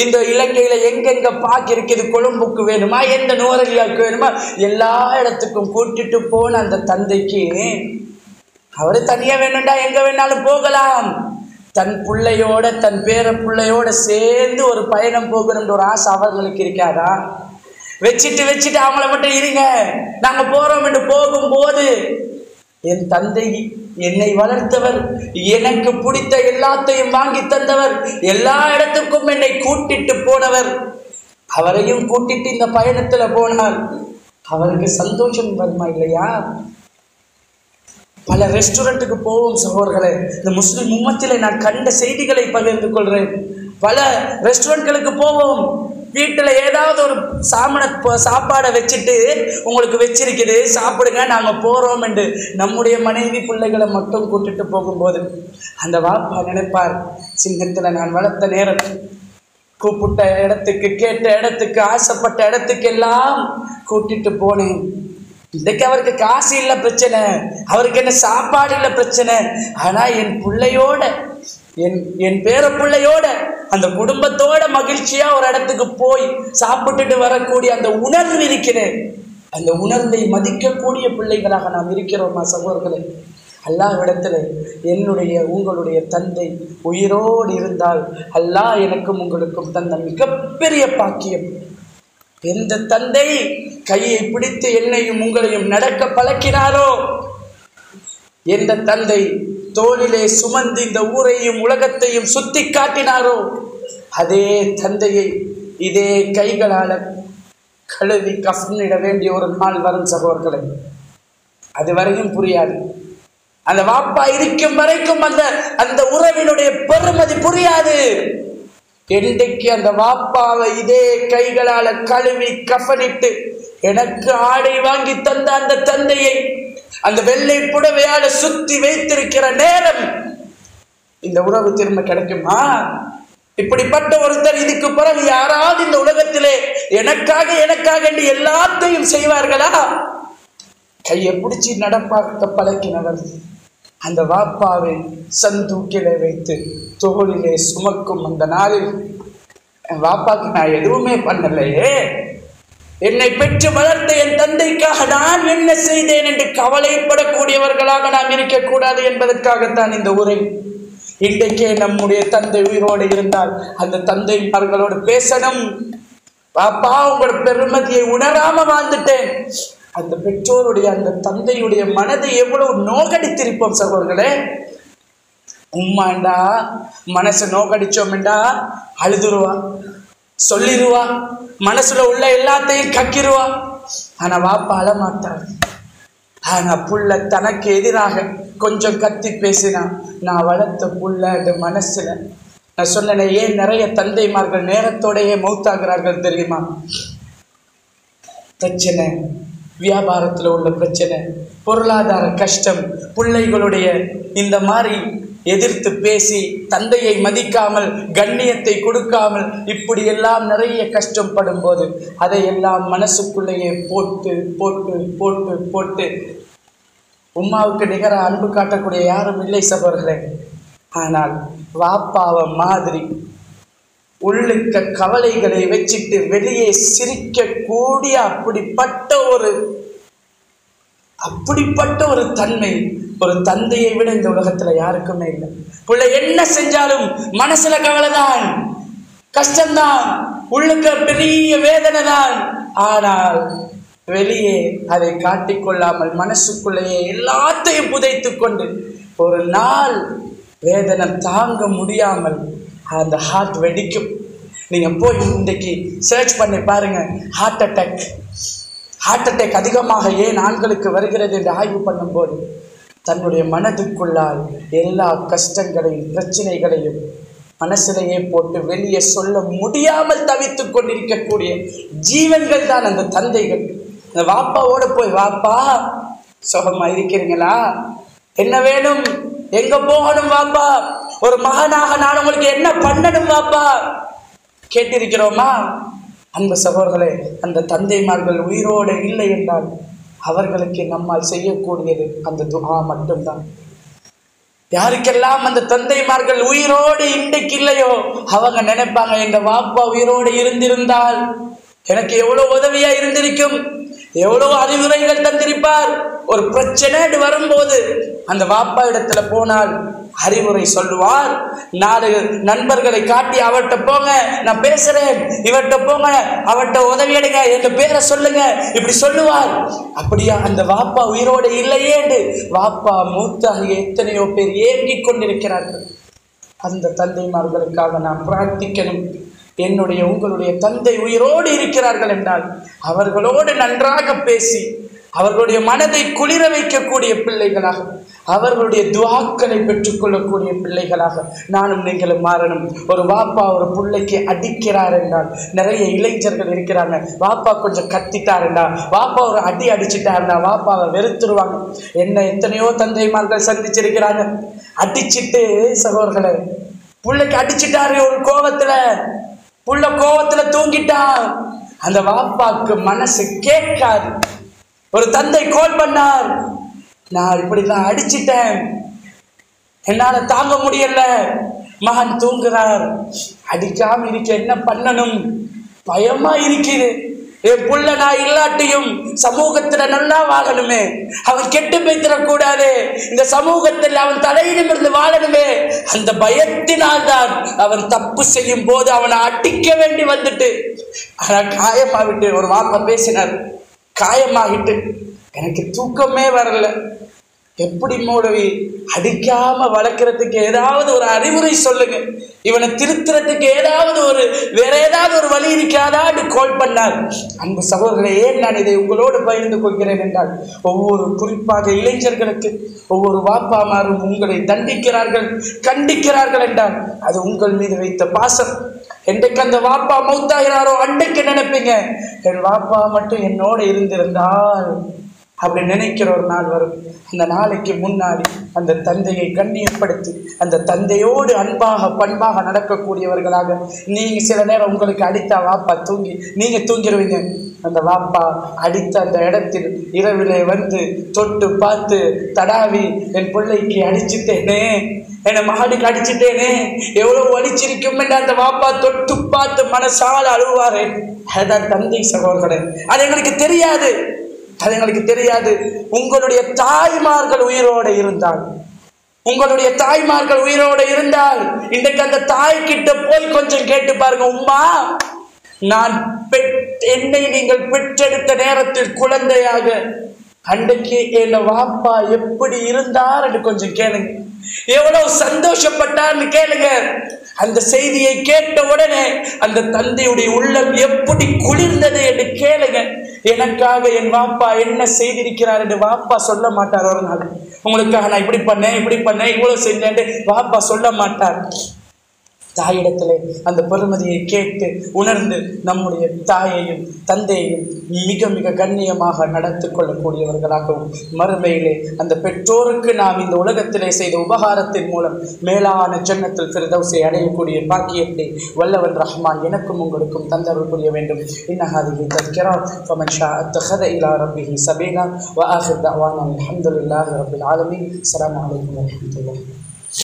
இந்த இலங்கையில எங்கெங்க பார்க்க இருக்குது, கொழும்புக்கு வேணுமா, எந்த நுவரெலியாவுக்கு வேணுமா, எல்லா இடத்துக்கும் கூட்டிட்டு போன அந்த தந்தைக்கு அவரு தனியா வேணும்டா எங்க வேணாலும் போகலாம், தன் பிள்ளையோட தன் பேர பிள்ளையோட சேர்ந்து ஒரு பயணம் போகணும்ன்ற ஒரு ஆசை அவர்களுக்கு இருக்காதா? வச்சுட்டு அவங்கள மட்டும் இருங்க, நாங்க போறோம் என்று போகும்போது, என் தந்தை என்னை வளர்த்தவர், எனக்கு பிடித்த எல்லாத்தையும் வாங்கி தந்தவர், எல்லா இடத்துக்கும் என்னை கூட்டிட்டு போனவர், அவரையும் கூட்டிட்டு இந்த பயணத்துல போனால் அவருக்கு சந்தோஷம் வருமா இல்லையா? பல ரெஸ்டாரண்ட்டுக்கு போவோம் சகோதரர்களே. இந்த முஸ்லிம் உம்மத்திலே நான் கண்ட செய்திகளை பகிர்ந்து கொள்றேன். பல ரெஸ்டாரண்ட்களுக்கு போவோம், வீட்டில் ஏதாவது ஒரு சாப்பாடை வச்சுட்டு உங்களுக்கு வச்சிருக்குது சாப்பிடுங்க நாங்கள் போகிறோம் என்று நம்முடைய மனைவி பிள்ளைகளை மட்டும் கூட்டிட்டு போகும்போது அந்த வாப்பா நினைப்பார், சின்னத்தில் நான் வளர்த்த நேரம் கூப்பிட்ட இடத்துக்கு, கேட்ட இடத்துக்கு, ஆசைப்பட்ட இடத்துக்கு எல்லாம் கூட்டிட்டு போனேன். இன்றைக்கு அவருக்கு காசு இல்லை பிரச்சனை, அவருக்கு என்ன சாப்பாடு இல்லை பிரச்சனை, ஆனால் என் பிள்ளையோட என் பேர பிள்ளையோட அந்த குடும்பத்தோட மகிழ்ச்சியா ஒரு இடத்துக்கு போய் சாப்பிட்டுட்டு வரக்கூடிய அந்த உணர்வு இருக்கிறேன். அந்த உணர்வை மதிக்கக்கூடிய பிள்ளைகளாக நாம் இருக்கிறோமா சகோதரர்களே? அல்லாஹ்விடத்தில் என்னுடைய உங்களுடைய தந்தை உயிரோடு இருந்தால் அல்லாஹ் எனக்கும் உங்களுக்கும் தந்த மிகப்பெரிய பாக்கியம். எந்த தந்தை கையை பிடித்து என்னையும் உங்களையும் நடக்க பழக்கினாரோ, எந்த தந்தை தோளிலே சுமந்து இந்த ஊரையும் உலகத்தையும் சுத்தி காட்டினாரோ, அதே தந்தையை இதே கைகளால கழுவி கஃனிட வேண்டிய ஒரு நாள் வரும் சகோதரர்களே. அது வரையும் புரியாது. அந்த வாப்பா இருக்கும் வரைக்கும் அந்த உறவினுடைய பெருமதி புரியாது. என்றைக்கு அந்த வாப்பாவை இதே கைகளால கழுவி கஃனிட்டு எனக்கு ஆடை வாங்கி தந்த அந்த தந்தையை அந்த வெள்ளை புடவையால சுத்தி வைத்திருக்கிற நேரம் இந்த உறவு திரும்ப கிடைக்குமா? இப்படிப்பட்ட ஒருத்தர் இதுக்கு பிறகு யாராவது இந்த உலகத்திலே எனக்காக எல்லாத்தையும் செய்வார்களா? கையை பிடிச்சி நடப்பாக்க பழக்கினவர் அந்த வாப்பாவை சந்தூக்கிலே வைத்து தோளிலே சுமக்கும் அந்த நாளில், என் வாப்பாக்கு நான் எதுவுமே பண்ணலையே, என்னை பெற்று வளர்த்த என் தந்தைக்காக நான் என்ன செய்தேன் என்று கவலைப்படக்கூடியவர்களாக நாம் இருக்கக்கூடாது என்பதற்காகத்தான் இந்த உரை. இன்றைக்கே நம்முடைய தந்தை உயிரோடு இருந்தால் அந்த தந்தைமார்களோடு பேசணும். பாப்பா, உங்களோட பெருமதியை உணராம வாழ்ந்துட்டேன். அந்த பெற்றோருடைய அந்த தந்தையுடைய மனதை எவ்வளவு நோகடித்திருப்போம் சகோதரர்களே. உம்மாண்டா மனசை நோகடிச்சோம்டா அழுதுருவா, சொல்லிடுவா, மனசுல உள்ள எல்லாத்தையும் கக்கிடுவா. ஆனா வாப்பா அழமாட்டார். ஆனா புள்ள தனக்கு எதிராக கொஞ்சம் கத்தி பேசினா, நான் வளர்த்த புள்ள அந்த மனசுல, நான் சொன்னேன் ஏன் நிறைய தந்தைமார்கள் நேரத்தோடையே மௌத்தாகிறார்கள் தெரியுமா? பிரச்சனை, வியாபாரத்தில் உள்ள பிரச்சனை, பொருளாதார கஷ்டம், பிள்ளைகளுடைய இந்த மாதிரி எதிர்த்து பேசி தந்தையை மதிக்காமல் கண்ணியத்தை கொடுக்காமல் இப்படி எல்லாம் நிறைய கஷ்டப்படும் போது அதையெல்லாம் மனசுக்குள்ளேயே போட்டு போட்டு போட்டு போட்டு உம்மாவுக்கு நிகராக அன்பு காட்டக்கூடிய யாரும் இல்லை சகோதரர்களே. ஆனால் வாப்பாவை மாதிரி உள்ளுக்க கவலைகளை வச்சுட்டு வெளியே சிரிக்கக்கூடிய அப்படிப்பட்ட ஒரு தன்மை ஒரு தந்தையை விட இந்த உலகத்துல யாருக்குமே இல்லை. பிள்ளை என்ன செஞ்சாலும் மனசுல கவலைதான், கஷ்டம்தான், உள்ளுக்க பெரிய வேதனை தான். ஆனால் வெளியே அதை காட்டிக்கொள்ளாமல் மனசுக்குள்ளேயே எல்லாத்தையும் புதைத்து கொண்டு ஒரு நாள் வேதனை தாங்க முடியாமல் அந்த ஹார்ட் வெடிக்கும். நீங்க போய் இன்றைக்கு சர்ச் பண்ணி பாருங்க, ஹார்ட் அட்டாக் அதிகமாக ஏன் ஆண்களுக்கு வருகிறது என்று ஆய்வு பண்ணும்போது தன்னுடைய மனதுக்குள்ளால் எல்லா கஷ்டங்களையும் பிரச்சனைகளையும் மனசிலேயே போட்டு வெளியே சொல்ல முடியாமல் தவித்துக் கொண்டிருக்கக்கூடிய ஜீவன்கள் தான் அந்த தந்தைகள். அந்த வாப்பாவோட போய், வாப்பா சுகமா இருக்கிறீங்களா, என்ன வேணும், எங்க போகணும் வாப்பா, ஒரு மகனாக நான் உங்களுக்கு என்ன பண்ணணும் வாப்பா கேட்டிருக்கிறோமா? அன்பு சகோதரர்களே, அந்த தந்தைமார்கள் உயிரோடு இல்லை என்றால் அவர்களுக்கு நம்மால் செய்யக்கூடியது அந்த துஆ மட்டும்தான். யாருக்கெல்லாம் அந்த தந்தைமார்கள் உயிரோடு இன்றைக்கு இல்லையோ அவங்க நினைப்பாங்க, எங்க வாப்பா உயிரோடு இருந்திருந்தால் எனக்கு எவ்வளவு உதவியா இருந்திருக்கும், எவ்வளவு அறிவுரைகள் தந்திருப்பார். ஒரு பிரச்சனை வரும்போது அந்த வாப்பா இடத்துல போனால் அறிவுரை சொல்லுவார். 4 நண்பர்களை காட்டி அவர்கிட்ட போங்க, நான் பேசுறேன், இவர்கிட்ட போங்க, அவர்கிட்ட உதவி எடுங்க, என் பேரை சொல்லுங்க, இப்படி சொல்லுவார். அப்படியா அந்த வாப்பா உயிரோடு இல்லையே என்று வாப்பா மூத்தாகி எத்தனையோ பேர் ஏங்கிக் கொண்டிருக்கிறார்கள். அந்த தந்தைமார்களுக்காக நாம் பிரார்த்திக்கணும். என்னுடைய உங்களுடைய தந்தை உயிரோடு இருக்கிறார்கள் என்றால் அவர்களோடு நன்றாக பேசி அவர்களுடைய மனதை குளிர வைக்கக்கூடிய பிள்ளைகளாக, அவர்களுடைய துஆக்களை பெற்றுக்கொள்ளக்கூடிய பிள்ளைகளாக நானும் நீங்களும் மாறணும். ஒரு வாப்பா ஒரு பிள்ளைக்கு அடிக்கிறார் என்றால், நிறைய இளைஞர்கள் இருக்கிறாங்க, வாப்பா கொஞ்சம் கத்திட்டார் என்றால், வாப்பா ஒரு அடி அடிச்சுட்டாருந்தா வாப்பாவை வெறுத்துருவாங்க. என்ன எத்தனையோ தந்தைமார்கள் சந்திச்சிருக்கிறாங்க. அடிச்சுட்டு சகோதரர்களே, பிள்ளைக்கு அடிச்சுட்டாரு ஒரு புள்ள கோவத்துல தூங்கிட்டான். அந்த வாப்பாக்கு மனசு கேட்காது. ஒரு தந்தை கால் பண்ணார், நான் இப்படிதான் அடிச்சிட்டேன், என்னால தாங்க முடியல, மகன் தூங்குறார், அடிக்காம இருக்க என்ன பண்ணணும், பயமா இருக்குது, என் புள்ள நான் இல்லாட்டியும் சமூகத்துல நல்லா வாழணுமே, அவன் கெட்டு போய்த்திடக்கூடாது, இந்த சமூகத்தில் அவன் தலையிடமிருந்து வாழணுமே, அந்த பயத்தினால் தான் அவன் தப்பு செய்யும் போது அவனை அடிக்க வேண்டி வந்துட்டு ஆனால் காயமாகிட்டு ஒரு வாப்பா பேசினார், காயமாகிட்டு எனக்கு தூக்கமே வரல. எப்படி மௌலவி அடிக்காம வளர்க்கறதுக்கு ஏதாவது ஒரு அறிவுரை சொல்லுங்க, இவனை திருத்துறதுக்கு ஏதாவது வேற ஏதாவது ஒரு வழி இருக்காதான்னு கால் பண்ணார். அன்பு சகோதரர்களே, ஏன் நான் இதை உங்களோடு பகிர்ந்து கொள்கிறேன் என்றால், ஒவ்வொரு குறிப்பாக இளைஞர்களுக்கு ஒவ்வொரு வாப்பாமாரும் உங்களை தண்டிக்கிறார்கள், கண்டிக்கிறார்கள் என்றால் அது உங்கள் மீது வைத்த பாசம். என்றைக்கு அந்த வாப்பா மௌத்தாகிறாரோ அன்றைக்கு நினைப்பீங்க, என் வாப்பா மட்டும் என்னோடு இருந்திருந்தால் அப்படி நினைக்கிற ஒரு நாள் வரும். அந்த நாளைக்கு முன்னாடி அந்த தந்தையை கண்ணியப்படுத்தி அந்த தந்தையோடு அன்பாக பண்பாக நடக்கக்கூடியவர்களாக நீங்க சில நேரம் உங்களுக்கு அடித்தா வாப்பா நீங்க தூங்கிடுவீங்க. அந்த வாப்பா அடித்த அந்த இடத்தில் இரவிலே வந்து தொட்டு பார்த்து தடாவி, என் பிள்ளைக்கு அடிச்சுட்டேனே, என்னை மகனுக்கு அடிச்சுட்டேனே, எவ்வளவு வலிச்சிருக்கும் என்று அந்த வாப்பா தொட்டு பார்த்து மனசால அழுவாரு. அதான் தந்தை சகோதரர்களே, அது எங்களுக்கு தெரியாது, அது எங்களுக்கு தெரியாது. உங்களுடைய தாய்மார்கள் உயிரோடு இருந்தால், உங்களுடைய தாய்மார்கள் உயிரோடு இருந்தால் இன்றைக்கு அந்த தாய் கிட்ட போய் கொஞ்சம் கேட்டு பாருங்க, உம்மா நான் என்னை நீங்கள் பெற்றெடுத்த நேரத்தில் குழந்தையாக அன்றைக்கு என் வாப்பா எப்படி இருந்தார் என்று கொஞ்சம் கேளுங்க, எவ்வளவு சந்தோஷப்பட்டார்னு கேளுங்க. அந்த செய்தியை கேட்ட உடனே அந்த தந்தையுடைய உள்ளம் எப்படி குளிர்ந்தது என்று கேளுங்க. எனக்காக என் வாப்பா என்ன செய்திருக்கிறார் என்று வாப்பா சொல்ல மாட்டார். ஒரு நாள் உங்களுக்காக நான் இப்படி பண்ணேன் இவ்வளவு செஞ்சேன் வாப்பா சொல்ல மாட்டார். தாயிடத்திலே அந்த பெருமதியை கேட்டு உணர்ந்து நம்முடைய தாயையும் தந்தையையும் மிக மிக கண்ணியமாக நடத்தி கொள்ளக்கூடியவர்களாகவும், மறுமையிலே அந்த பெற்றோருக்கு நாம் இந்த உலகத்திலே செய்த உபகாரத்தின் மூலம் மேலான ஜன்னத்துல் ஃபிர்தௌஸை அடையக்கூடிய பாக்கியத்தை வல்லவன் ரஹ்மான் எனக்கும் உங்களுக்கும் தந்தருள் புரிய வேண்டும். இன்னஹாதிஹி தஸ்கிரா ஃபமன் ஷாஅ அத்தஹத இலா ரப்பிஹி சபீலா வ ஆகிர் தஅவானா அல்ஹம்துலில்லாஹி ரப்பில் ஆலமீன். அஸ்ஸலாமு அலைக்கும் வரஹ்மத்துல்லாஹி.